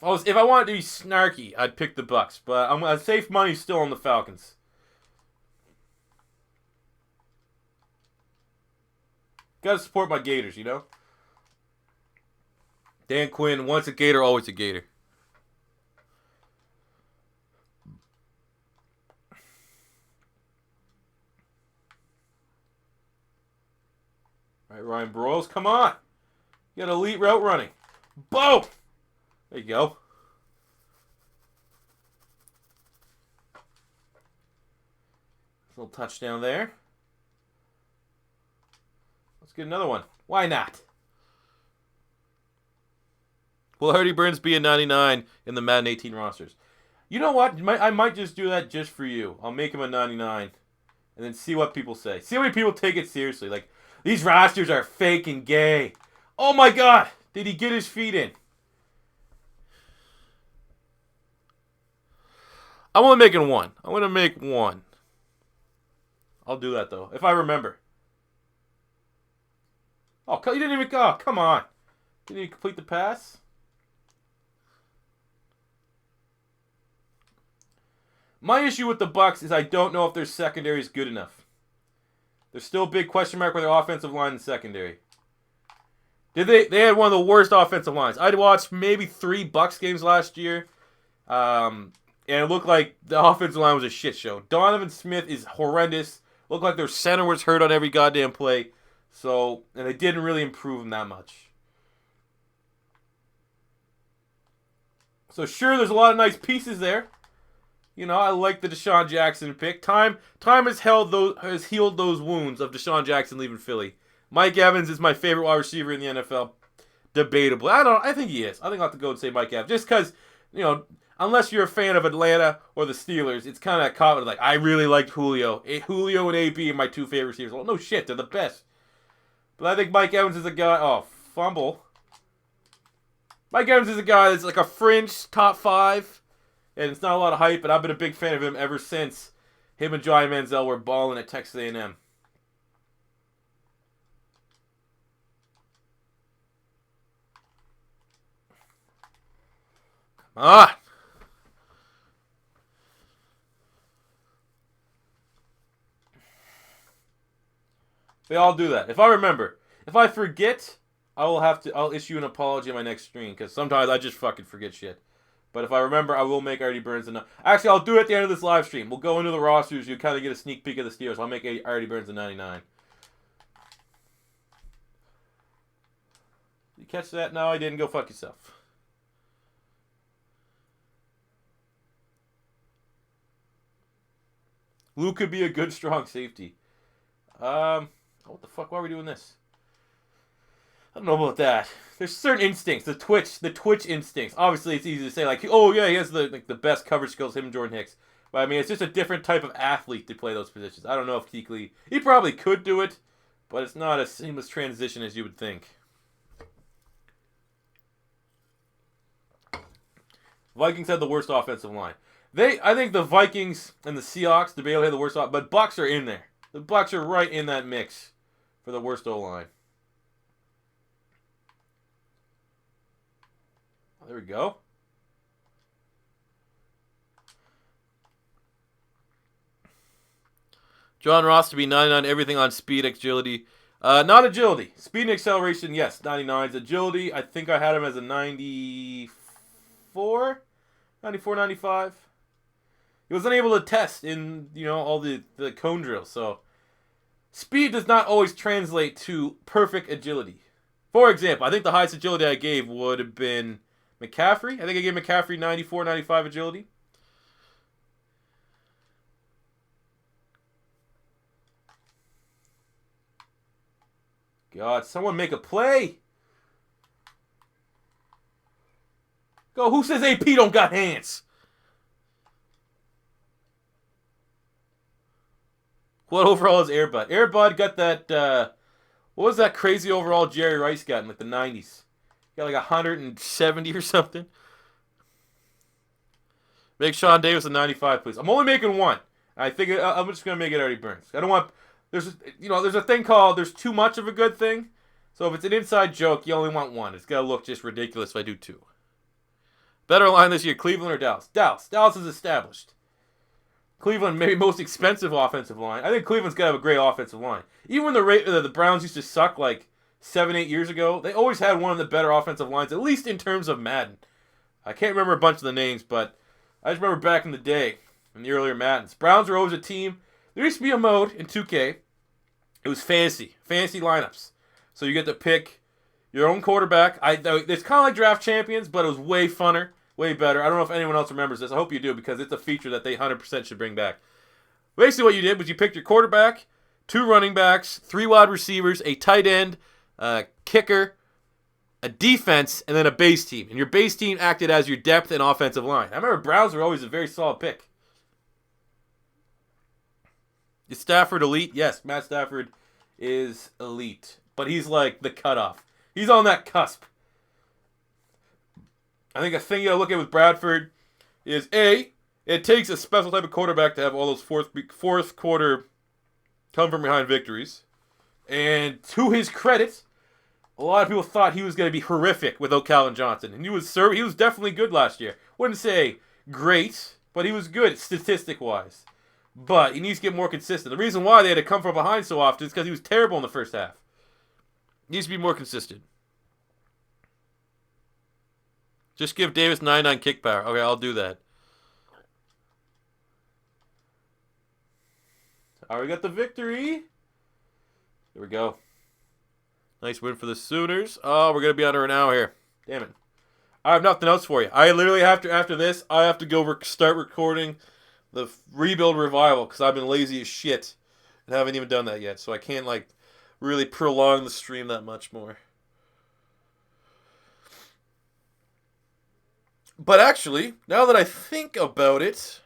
If I wanted to be snarky, I'd pick the Bucs, but safe money still on the Falcons. Got to support my Gators, you know. Dan Quinn, once a Gator, always a Gator. All right, Ryan Broyles, come on. You got elite route running. Boom! There you go. Little touchdown there. Let's get another one. Why not? Will Hardy Burns be a 99 in the Madden 18 rosters? You know what? I might just do that just for you. I'll make him a 99 and then see what people say. See how many people take it seriously. Like, these rosters are fake and gay. Oh my god! Did he get his feet in? I'm only making one. I'm going to make one. I'll do that, though, if I remember. Oh, you didn't even go. Oh, come on. Didn't you complete the pass? My issue with the Bucs is I don't know if their secondary is good enough. There's still a big question mark with their offensive line and secondary. They had one of the worst offensive lines. I'd watched maybe 3 Bucs games last year. And it looked like the offensive line was a shit show. Donovan Smith is horrendous. Looked like their center was hurt on every goddamn play. So, and they didn't really improve him that much. So sure, there's a lot of nice pieces there. You know, I like the Deshaun Jackson pick. Time has healed those wounds of Deshaun Jackson leaving Philly. Mike Evans is my favorite wide receiver in the NFL. Debatable. I think he is. I think I'll have to go and say Mike Evans. Just because, you know, unless you're a fan of Atlanta or the Steelers, it's kind of caught with like, I really liked Julio. Julio and AB are my two favorite receivers. Well, no shit, they're the best. But I think Mike Evans is a guy. Oh, fumble. Mike Evans is a guy that's like a fringe top 5, and it's not a lot of hype, but I've been a big fan of him ever since him and Johnny Manziel were balling at Texas A&M. Come on. They all do that. If I remember. If I forget, I'll issue an apology on my next stream, because sometimes I just fucking forget shit. But if I remember, I will make Artie Burns a... Actually, I'll do it at the end of this live stream. We'll go into the rosters. You kind of get a sneak peek of the Steelers. I'll make Artie Burns a 99. You catch that? No, I didn't. Go fuck yourself. Luke could be a good, strong safety. What the fuck? Why are we doing this? I don't know about that. There's certain instincts. The twitch instincts. Obviously, it's easy to say, like, oh, yeah, he has the best coverage skills, him and Jordan Hicks. But, I mean, it's just a different type of athlete to play those positions. I don't know if Kuechly... He probably could do it, but it's not a seamless transition as you would think. Vikings had the worst offensive line. I think the Vikings and the Seahawks, the Baylor had the worst offensive line, but Bucks are in there. The Bucks are right in that mix for the worst O-line. There we go. John Ross to be 99, everything on speed, agility. Not agility. Speed and acceleration, yes, 99s. Agility, I think I had him as a 94? 94, 95. He was unable to test in, all the cone drills, so... Speed does not always translate to perfect agility. For example, I think the highest agility I gave would have been... McCaffrey? I think I gave McCaffrey 94, 95 agility. God, someone make a play. Go, who says AP don't got hands? What overall is Air Bud? Air Bud got that, what was that crazy overall Jerry Rice got in like the 90s? Got like 170 or something. Make Sean Davis a 95, please. I'm only making one. I think I'm just gonna make it Artie Burns. I don't want. There's a thing called there's too much of a good thing. So if it's an inside joke, you only want one. It's gotta look just ridiculous if I do two. Better line this year, Cleveland or Dallas? Dallas. Dallas is established. Cleveland, maybe most expensive offensive line. I think Cleveland's gotta have a great offensive line. Even when the Browns used to suck like 7-8 years ago, they always had one of the better offensive lines, at least in terms of Madden. I can't remember a bunch of the names, but I just remember back in the day, in the earlier Maddens. Browns were always a team. There used to be a mode in 2K. It was fantasy lineups. So you get to pick your own quarterback. It's kind of like Draft Champions, but it was way funner, way better. I don't know if anyone else remembers this. I hope you do, because it's a feature that they 100% should bring back. Basically what you did was you picked your quarterback, 2 running backs, 3 wide receivers, a tight end, a kicker, a defense, and then a base team. And your base team acted as your depth and offensive line. I remember Browns were always a very solid pick. Is Stafford elite? Yes, Matt Stafford is elite. But he's like the cutoff. He's on that cusp. I think a thing you gotta look at with Bradford is, A, it takes a special type of quarterback to have all those fourth quarter come from behind victories. And to his credit, a lot of people thought he was going to be horrific without Calvin Johnson. And he was definitely good last year. Wouldn't say great, but he was good statistic-wise. But he needs to get more consistent. The reason why they had to come from behind so often is because he was terrible in the first half. He needs to be more consistent. Just give Davis 99 kick power. Okay, I'll do that. Alright, we got the victory. There we go. Nice win for the Sooners. Oh, we're going to be under an hour here. Damn it. I have nothing else for you. I literally have to, after this, I have to go start recording the Rebuild Revival because I've been lazy as shit and haven't even done that yet. So I can't, really prolong the stream that much more. But actually, now that I think about it,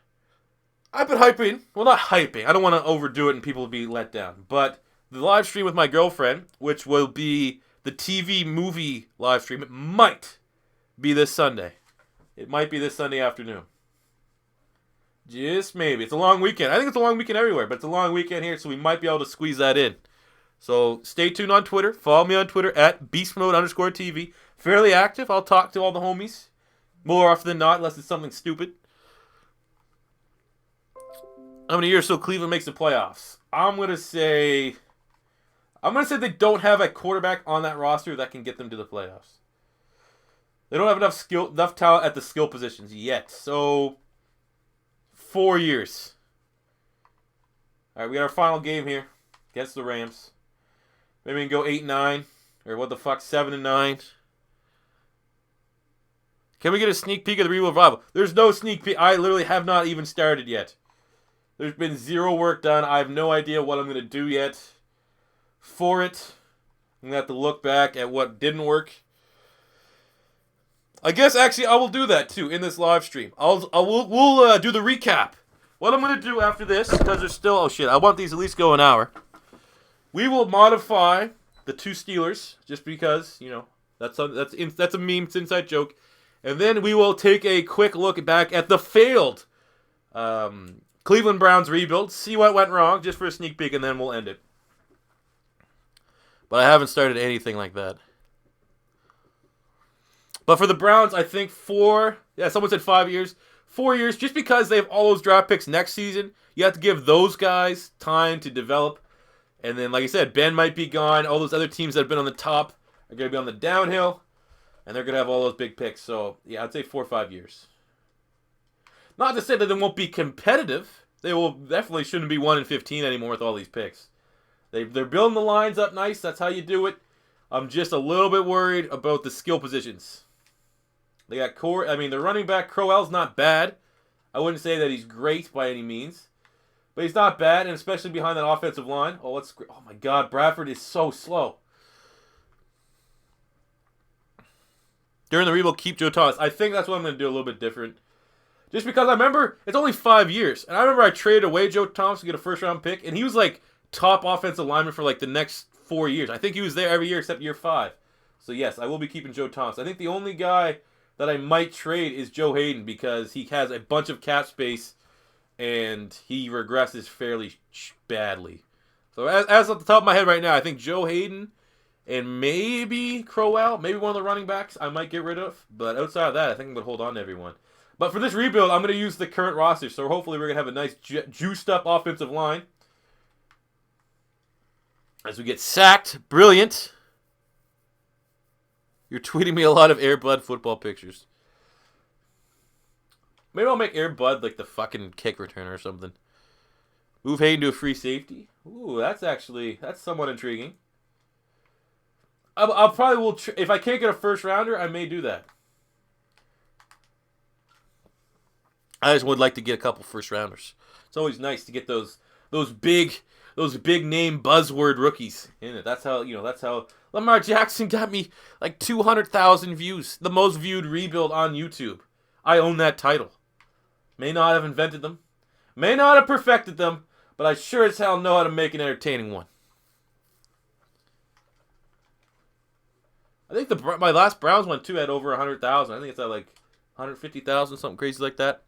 I've been hyping. Well, not hyping. I don't want to overdo it and people be let down. But the live stream with my girlfriend, which will be the TV movie live stream, it might be this Sunday. It might be this Sunday afternoon. Just maybe. It's a long weekend. I think it's a long weekend everywhere, but it's a long weekend here, so we might be able to squeeze that in. So stay tuned on Twitter. Follow me on Twitter at beastmode_TV. Fairly active. I'll talk to all the homies more often than not, unless it's something stupid. How many years till Cleveland makes the playoffs? I'm gonna say they don't have a quarterback on that roster that can get them to the playoffs. They don't have enough talent at the skill positions yet. So 4 years. All right, we got our final game here against the Rams. Maybe we can go 8-9 or what the fuck, 7-9. Can we get a sneak peek of the Real Revival? There's no sneak peek. I literally have not even started yet. There's been zero work done. I have no idea what I'm going to do yet for it. I'm going to have to look back at what didn't work. I guess actually I will do that too in this live stream. We'll do the recap. What I'm going to do after this, because there's still, oh shit, I want these at least go an hour. We will modify the two Steelers just because, you know, that's a meme, it's an inside joke. And then we will take a quick look back at the failed Cleveland Browns rebuild, see what went wrong, just for a sneak peek, and then we'll end it. But I haven't started anything like that. But for the Browns, I think someone said 5 years. 4 years, just because they have all those draft picks next season, you have to give those guys time to develop. And then, like I said, Ben might be gone. All those other teams that have been on the top are going to be on the downhill. And they're going to have all those big picks. So, yeah, I'd say 4 or 5 years. Not to say that they won't be competitive. They will definitely shouldn't be 1-15 anymore with all these picks. They're building the lines up nice. That's how you do it. I'm just a little bit worried about the skill positions. They got the running back, Crowell's not bad. I wouldn't say that he's great by any means. But he's not bad, and especially behind that offensive line. Oh my God, Bradford is so slow. During the rebuild, keep Joe Thomas. I think that's what I'm going to do a little bit different. Just because I remember, it's only 5 years. And I remember I traded away Joe Thomas to get a first-round pick, and he was like top offensive lineman for like the next 4 years. I think he was there every year except year 5. So yes, I will be keeping Joe Thomas. I think the only guy that I might trade is Joe Hayden because he has a bunch of cap space and he regresses fairly badly. So as at the top of my head right now, I think Joe Hayden and maybe Crowell, maybe one of the running backs I might get rid of. But outside of that, I think I'm going to hold on to everyone. But for this rebuild, I'm going to use the current roster. So hopefully we're going to have a nice juiced up offensive line. As we get sacked. Brilliant. You're tweeting me a lot of Air Bud football pictures. Maybe I'll make Air Bud like the fucking kick returner or something. Move Hayden to a free safety. Ooh, that's somewhat intriguing. I'll probably if I can't get a first rounder, I may do that. I just would like to get a couple first rounders. It's always nice to get those big name buzzword rookies in it. That's how Lamar Jackson got me like 200,000 views. The most viewed rebuild on YouTube. I own that title. May not have invented them. May not have perfected them. But I sure as hell know how to make an entertaining one. I think my last Browns one too had over 100,000. I think it's at like 150,000, something crazy like that.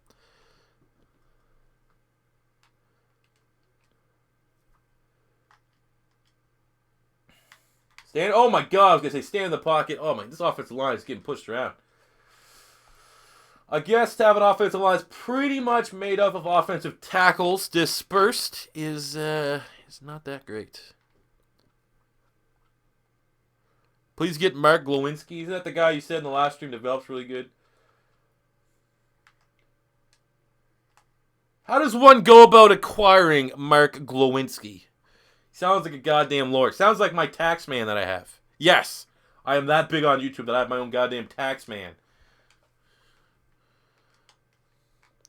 Oh my God, I was going to say stand in the pocket. Oh my, this offensive line is getting pushed around. I guess to have an offensive line is pretty much made up of offensive tackles. Dispersed is not that great. Please get Mark Glowinski. Isn't that the guy you said in the last stream develops really good? How does one go about acquiring Mark Glowinski? Sounds like a goddamn lord. Sounds like my tax man that I have. Yes, I am that big on YouTube that I have my own goddamn tax man.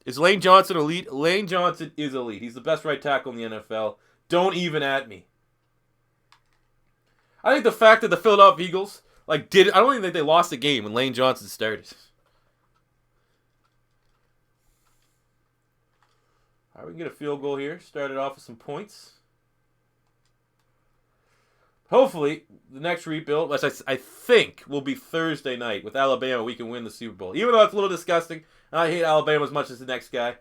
Is Lane Johnson elite? Lane Johnson is elite. He's the best right tackle in the NFL. Don't even at me. I think the fact that the Philadelphia Eagles I don't even think they lost the game when Lane Johnson started. All right, we can get a field goal here. Start it off with some points. Hopefully, the next rebuild, which I think will be Thursday night with Alabama, we can win the Super Bowl. Even though it's a little disgusting, and I hate Alabama as much as the next guy.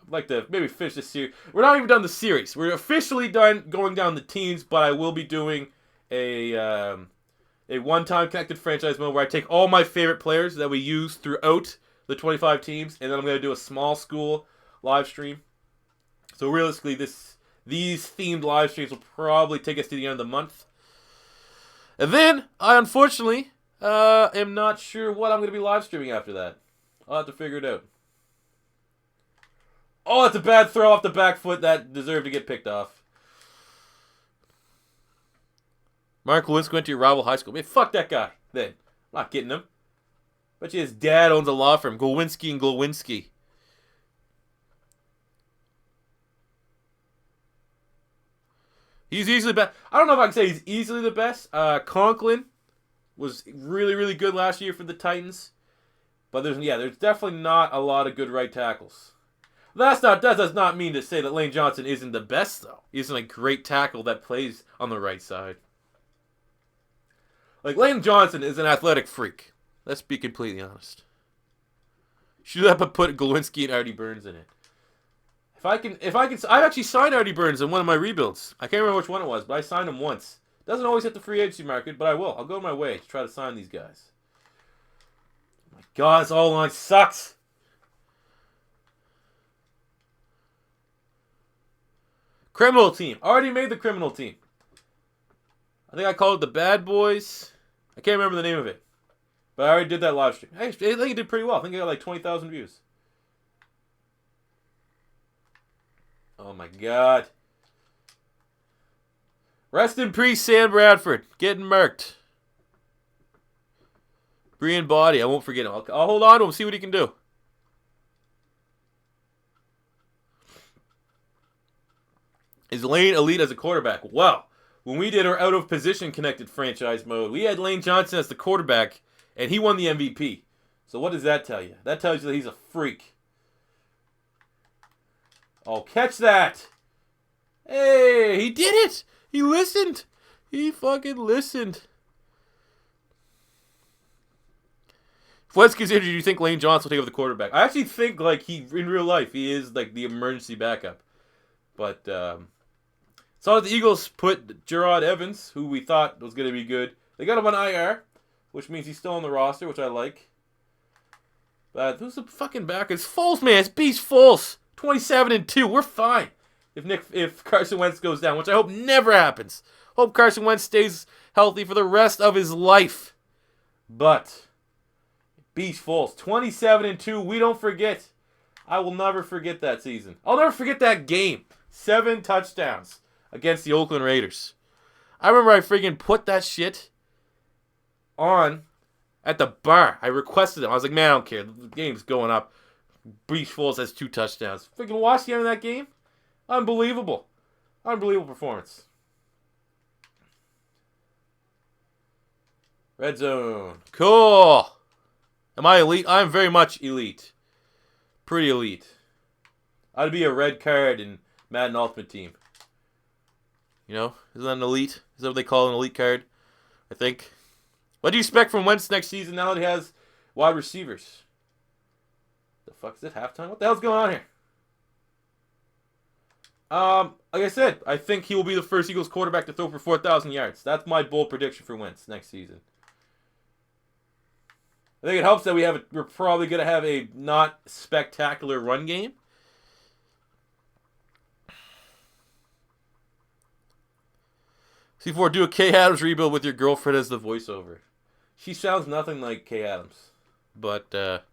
I'd like to maybe finish this series. We're not even done the series. We're officially done going down the teams, but I will be doing a one-time connected franchise mode where I take all my favorite players that we use throughout the 25 teams, and then I'm going to do a small school live stream. So realistically, these themed live streams will probably take us to the end of the month. And then, I unfortunately am not sure what I'm going to be live streaming after that. I'll have to figure it out. Oh, that's a bad throw off the back foot that deserved to get picked off. Mark Lewinsky went to your rival high school. Man, fuck that guy, then. I'm not getting him. Bet you his dad owns a law firm. Glowinski and Glowinski. He's easily best. I don't know if I can say he's easily the best. Conklin was really, really good last year for the Titans. But there's definitely not a lot of good right tackles. That does not mean to say that Lane Johnson isn't the best, though. He isn't a great tackle that plays on the right side. Like, Lane Johnson is an athletic freak. Let's be completely honest. Should have put Glowinski and Artie Burns in it. I actually signed Artie Burns in one of my rebuilds. I can't remember which one it was, but I signed him once. Doesn't always hit the free agency market, but I will. I'll go my way to try to sign these guys. Oh my God, this all line sucks. Criminal team. Already made the criminal team. I think I called it the Bad Boys. I can't remember the name of it. But I already did that live stream. Hey, I think it did pretty well. I think it got like 20,000 views. Oh my God. Rest in peace, Sam Bradford. Getting murked. Brian Body. I won't forget him. I'll hold on to him, see what he can do. Is Lane elite as a quarterback? Well, when we did our out of position connected franchise mode, we had Lane Johnson as the quarterback, and he won the MVP. So what does that tell you? That tells you that he's a freak. Oh, catch that. Hey, he did it. He listened. He fucking listened. If Wentz gets injured, do you think Lane Johnson will take over the quarterback? I actually think, like, in real life, he is, like, the emergency backup. But, saw the Eagles put Gerard Evans, who we thought was going to be good. They got him on IR, which means he's still on the roster, which I like. But who's the fucking back? It's Foles, man. It's Beast Foles. 27-2. We're fine. If Carson Wentz goes down, which I hope never happens. Hope Carson Wentz stays healthy for the rest of his life. But Beast Foles, 27-2. We don't forget. I will never forget that season. I'll never forget that game. 7 touchdowns against the Oakland Raiders. I remember I freaking put that shit on at the bar. I requested it. I was like, man, I don't care. The game's going up. Beast Foles has 2 touchdowns. Freaking watch the end of that game. Unbelievable. Unbelievable performance. Red zone. Cool. Am I elite? I'm very much elite. Pretty elite. I'd be a red card in Madden Ultimate Team. You know? Isn't that an elite? Is that what they call an elite card? I think. What do you expect from Wentz next season now that he has wide receivers? The fuck is it? Halftime? What the hell's going on here? Like I said, I think he will be the first Eagles quarterback to throw for 4,000 yards. That's my bold prediction for Wentz next season. I think it helps that we're probably going to have a not spectacular run game. C4, do a Kay Adams rebuild with your girlfriend as the voiceover. She sounds nothing like Kay Adams. But,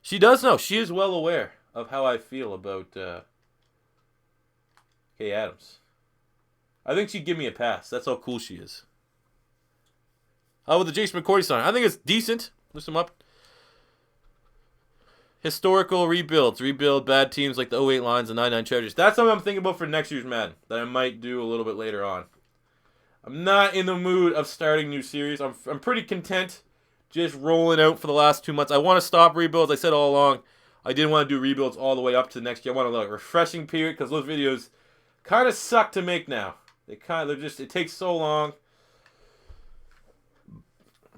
she does know. She is well aware of how I feel about, Kay Adams. I think she'd give me a pass. That's how cool she is. How about the Jason McCourty sign? I think it's decent. List them up. Historical rebuilds. Rebuild bad teams like the 08 Lions and 99 Chargers. That's something I'm thinking about for next year's Madden that I might do a little bit later on. I'm not in the mood of starting new series. I'm pretty content just rolling out for the last 2 months. I want to stop rebuilds. I said all along, I didn't want to do rebuilds all the way up to the next year. I wanted a refreshing period because those videos kind of suck to make now. It takes so long.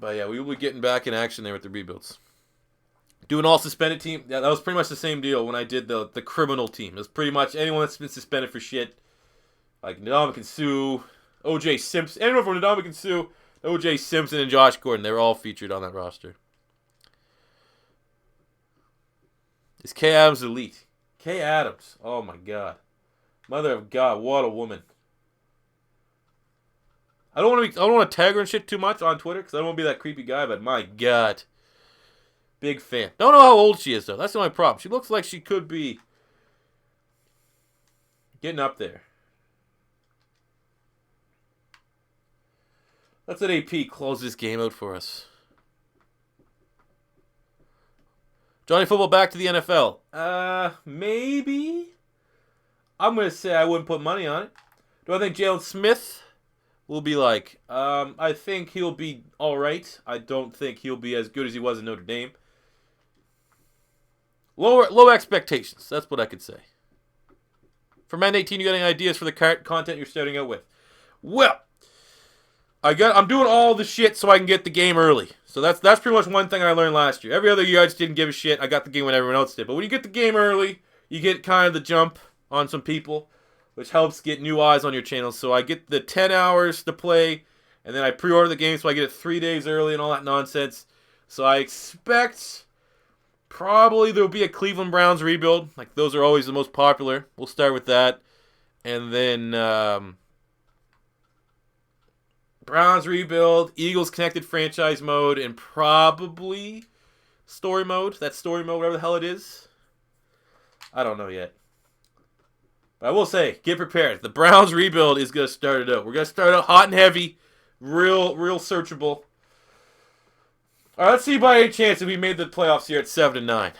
But yeah, we will be getting back in action there with the rebuilds. Doing all suspended team. Yeah, that was pretty much the same deal when I did the criminal team. It was pretty much anyone that's been suspended for shit. Like Ndamukong Suh, O.J. Simpson. Anyone from Ndamukong Suh, O.J. Simpson, and Josh Gordon. They were all featured on that roster. Is Kay Adams elite? Kay Adams. Oh my God. Mother of God, what a woman. I don't want to tag her and shit too much on Twitter because I don't want to be that creepy guy, but my God. Big fan. Don't know how old she is, though. That's the only problem. She looks like she could be getting up there. Let's let AP close this game out for us. Johnny Football back to the NFL. Maybe. I'm going to say I wouldn't put money on it. Do I think Jalen Smith will be like? I think he'll be all right. I don't think he'll be as good as he was in Notre Dame. Low expectations. That's what I could say. For Madden 18, you got any ideas for the content you're starting out with? Well, I'm doing all the shit so I can get the game early. So that's pretty much one thing I learned last year. Every other year I just didn't give a shit. I got the game when everyone else did. But when you get the game early, you get kind of the jump on some people, which helps get new eyes on your channel. So I get the 10 hours to play, and then I pre-order the game so I get it 3 days early and all that nonsense. So I expect probably there will be a Cleveland Browns rebuild. Like, those are always the most popular. We'll start with that. And then Browns rebuild, Eagles connected franchise mode, and probably story mode. That story mode, whatever the hell it is. I don't know yet. But I will say, get prepared. The Browns rebuild is going to start it out. We're going to start out hot and heavy. Real searchable. All right, let's see by any chance if we made the playoffs here at 7-9.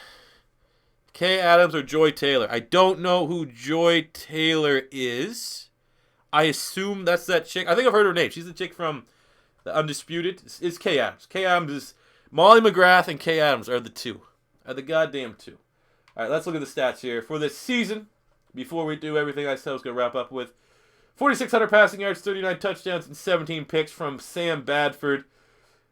Kay Adams or Joy Taylor? I don't know who Joy Taylor is. I assume that's that chick. I think I've heard her name. She's the chick from the Undisputed. It's Kay Adams. Kay Adams is Molly McGrath and Kay Adams are the two. Are the goddamn two. All right, let's look at the stats here for this season. Before we do everything I said I was going to wrap up with. 4,600 passing yards, 39 touchdowns, and 17 picks from Sam Bradford.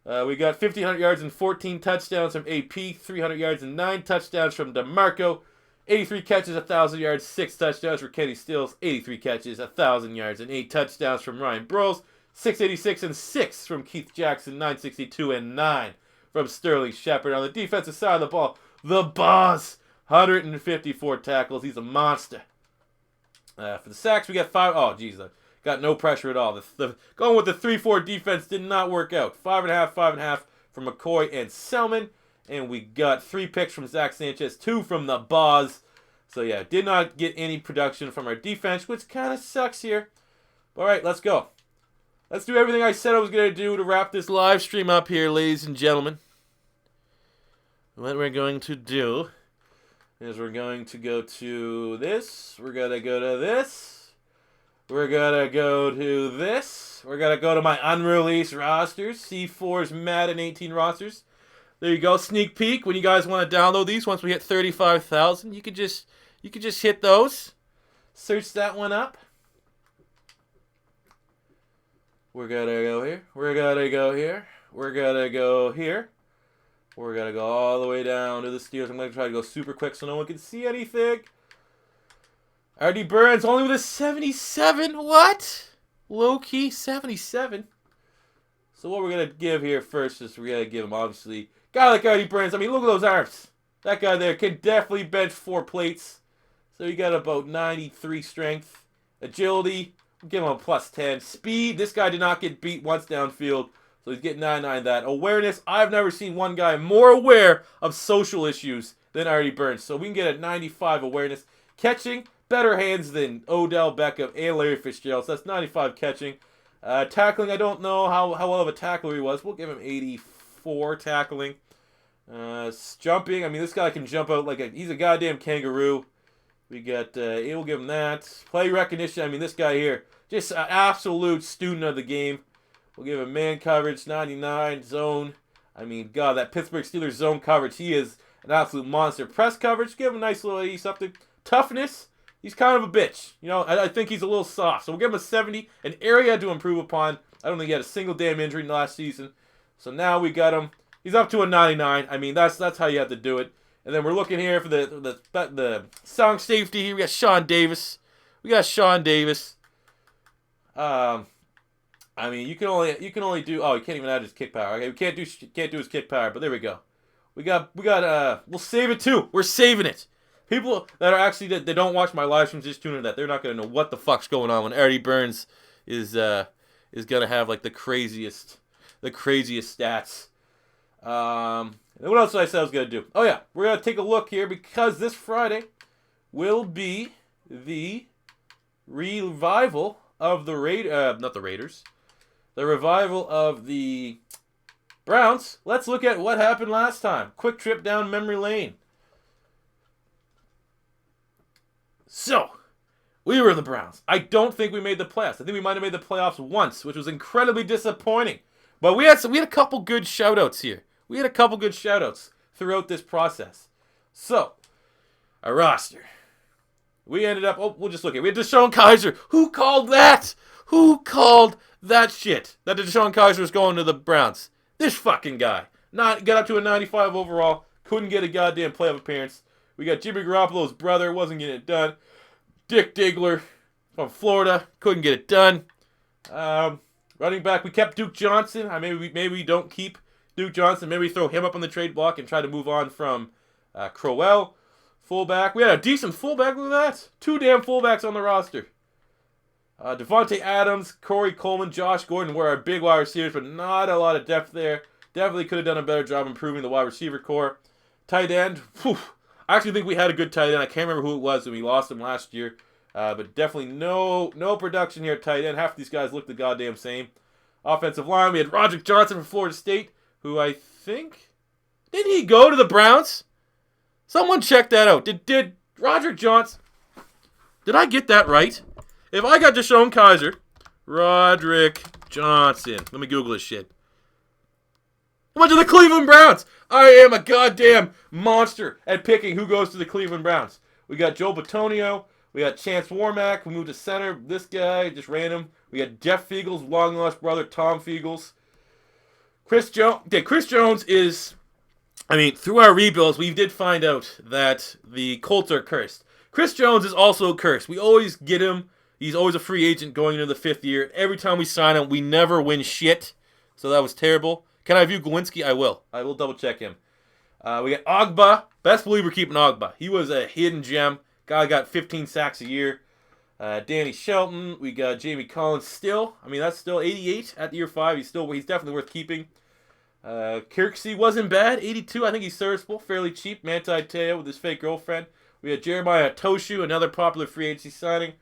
We got 1,500 yards and 14 touchdowns from AP. 300 yards and 9 touchdowns from DeMarco. 83 catches, 1,000 yards, 6 touchdowns for Kenny Stills. 83 catches, 1,000 yards, and 8 touchdowns from Ryan Broyles. 686 and 6 from Keith Jackson. 962 and 9 from Sterling Shepard. On the defensive side of the ball, the BOZ. 154 tackles. He's a monster. For the sacks, we got 5. Oh, geez. Got no pressure at all. Going with the 3-4 defense did not work out. 5.5 from McCoy and Selman. And we got 3 picks from Zach Sanchez, 2 from the BOZ. So, yeah, did not get any production from our defense, which kind of sucks here. All right, let's go. Let's do everything I said I was going to do to wrap this live stream up here, ladies and gentlemen. What we're going to do is we're going to go to this. We're going to go to this. We're going to go to this. We're going to go to my unreleased rosters. C4's Madden 18 rosters. There you go. Sneak peek. When you guys want to download these, once we hit 35,000, you could just hit those. Search that one up. We're going to go here. We're going to go here. We're going to go here. We're going to go all the way down to the Steelers. I'm going to try to go super quick so no one can see anything. R.D. Burns only with a 77. What? Low-key 77. So what we're going to give here first is we're going to give him, obviously, guy like R.D. Burns. I mean, look at those arms. That guy there can definitely bench 4 plates. So he got about 93 strength. Agility, we'll give him a plus 10. Speed, this guy did not get beat once downfield. So he's getting 99 that. Awareness, I've never seen one guy more aware of social issues than R.D. Burns. So we can get a 95 awareness. Catching, better hands than Odell Beckham and Larry Fitzgerald. So that's 95 catching. Tackling, I don't know how well of a tackler he was. We'll give him 84 tackling. Jumping, I mean, this guy can jump out like he's a goddamn kangaroo. We got, we'll give him that. Play recognition, I mean, this guy here, just an absolute student of the game. We'll give him man coverage, 99, zone. I mean, God, that Pittsburgh Steelers zone coverage, he is an absolute monster. Press coverage, give him a nice little 80 something. Toughness, he's kind of a bitch. You know, I think he's a little soft. So we'll give him a 70. An area to improve upon. I don't think he had a single damn injury in the last season. So now we got him. He's up to a 99. I mean, that's how you have to do it. And then we're looking here for the song safety here. We got Sean Davis. I mean, you can only do. Oh, you can't even add his kick power. Okay, we can't do his kick power. But there we go. We'll save it too. We're saving it. People that are actually that don't watch my live streams just tune in that they're not gonna know what the fuck's going on when Eddie Burns is gonna have like the craziest stats. And what else did I say I was gonna do? Oh yeah, we're gonna take a look here because this Friday will be the revival of the the revival of the Browns. Let's look at what happened last time. Quick trip down memory lane. So, we were the Browns. I don't think we made the playoffs. I think we might have made the playoffs once, which was incredibly disappointing. But we had a couple good shout-outs here. We had a couple good shout-outs throughout this process. So, our roster. We ended up, we'll just look at it. We had Deshaun Kaiser. Who called that? Who called that shit? That Deshaun Kaiser was going to the Browns. This fucking guy. Got up to a 95 overall. Couldn't get a goddamn playoff appearance. We got Jimmy Garoppolo's brother. Wasn't getting it done. Dick Diggler from Florida. Couldn't get it done. Running back, we kept Duke Johnson. Maybe we don't keep Duke Johnson. Maybe we throw him up on the trade block and try to move on from Crowell. Fullback. We had a decent fullback. Look at that. 2 damn fullbacks on the roster. Devontae Adams, Corey Coleman, Josh Gordon were our big wide receivers, but not a lot of depth there. Definitely could have done a better job improving the wide receiver core. Tight end. Whew. I actually think we had a good tight end. I can't remember who it was when we lost him last year. But definitely no production here at tight end. Half of these guys look the goddamn same. Offensive line, we had Roderick Johnson from Florida State, who I think... Didn't he go to the Browns? Someone check that out. Did Roderick Johnson... Did I get that right? If I got Deshaun Kaiser, Roderick Johnson. Let me Google this shit. He went to the Cleveland Browns. I am a goddamn monster at picking who goes to the Cleveland Browns. We got Joe Bitonio. We got Chance Warmack. We moved to center. This guy, just random. We got Jeff Fiegel's long-lost brother, Tom Fiegels. Chris Jones. Okay, Chris Jones is... I mean, through our rebuilds, we did find out that the Colts are cursed. Chris Jones is also cursed. We always get him. He's always a free agent going into the 5th year. Every time we sign him, we never win shit. So that was terrible. Can I view Glowinski? I will. I will double check him. We got Ogba. Best believe we're keeping Ogba. He was a hidden gem. Guy got 15 sacks a year. Danny Shelton. We got Jamie Collins still. I mean, that's still 88 at year 5. He's definitely worth keeping. Kirksey wasn't bad. 82. I think he's serviceable. Fairly cheap. Manti Te'o with his fake girlfriend. We had Jeremiah Toshu, another popular free agency signing.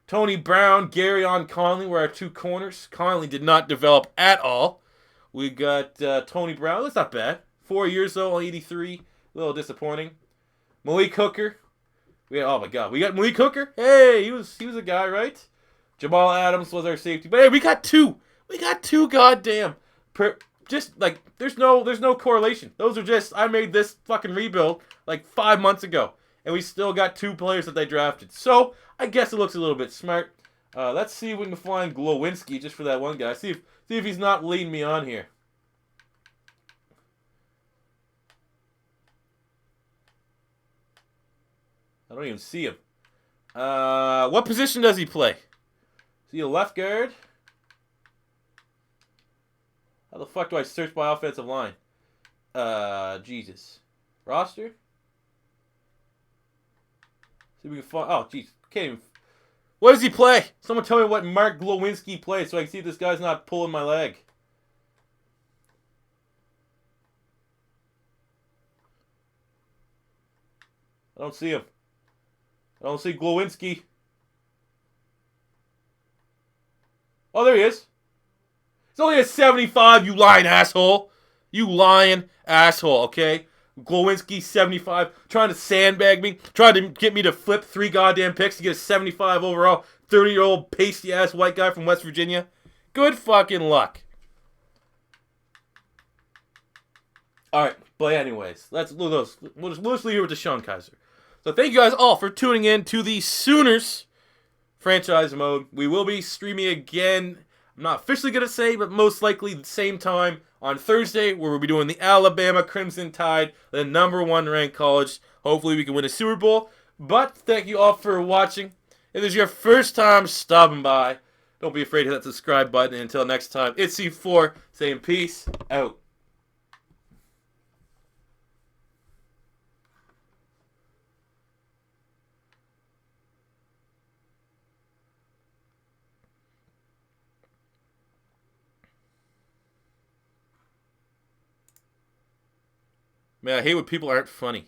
Tony Brown, Garyon Conley were our 2 corners. Conley did not develop at all. We got Tony Brown. That's not bad. 4 years though, only 83. A little disappointing. Malik Hooker. Oh my God, we got Malik Hooker. Hey, he was a guy, right? Jamal Adams was our safety. But hey, we got 2. We got 2 goddamn. Just like there's no correlation. Those are just I made this fucking rebuild like 5 months ago, and we still got 2 players that they drafted. So I guess it looks a little bit smart. Let's see if we can find Glowinski just for that one guy. See if he's not leading me on here. I don't even see him. What position does he play? Is he a left guard? How the fuck do I search by offensive line? Jesus. Roster? See if we can find... Oh, jeez. Can't even... What does he play? Someone tell me what Mark Glowinski plays so I can see if this guy's not pulling my leg. I don't see him. I don't see Glowinski. Oh, there he is. It's only a 75, you lying asshole. You lying asshole, okay? Glowinski, 75, trying to sandbag me, trying to get me to flip 3 goddamn picks to get a 75 overall, 30-year-old pasty-ass white guy from West Virginia. Good fucking luck. All right, But anyways, we'll just leave it with the Sean Kaiser. So thank you guys all for tuning in to the Sooners franchise mode. We will be streaming again. I'm not officially going to say, but most likely the same time on Thursday, where we'll be doing the Alabama Crimson Tide, the #1 ranked college. Hopefully we can win a Super Bowl. But thank you all for watching. If this is your first time stopping by, don't be afraid to hit that subscribe button. And until next time, it's C4 saying peace out. Man, I hate when people aren't funny.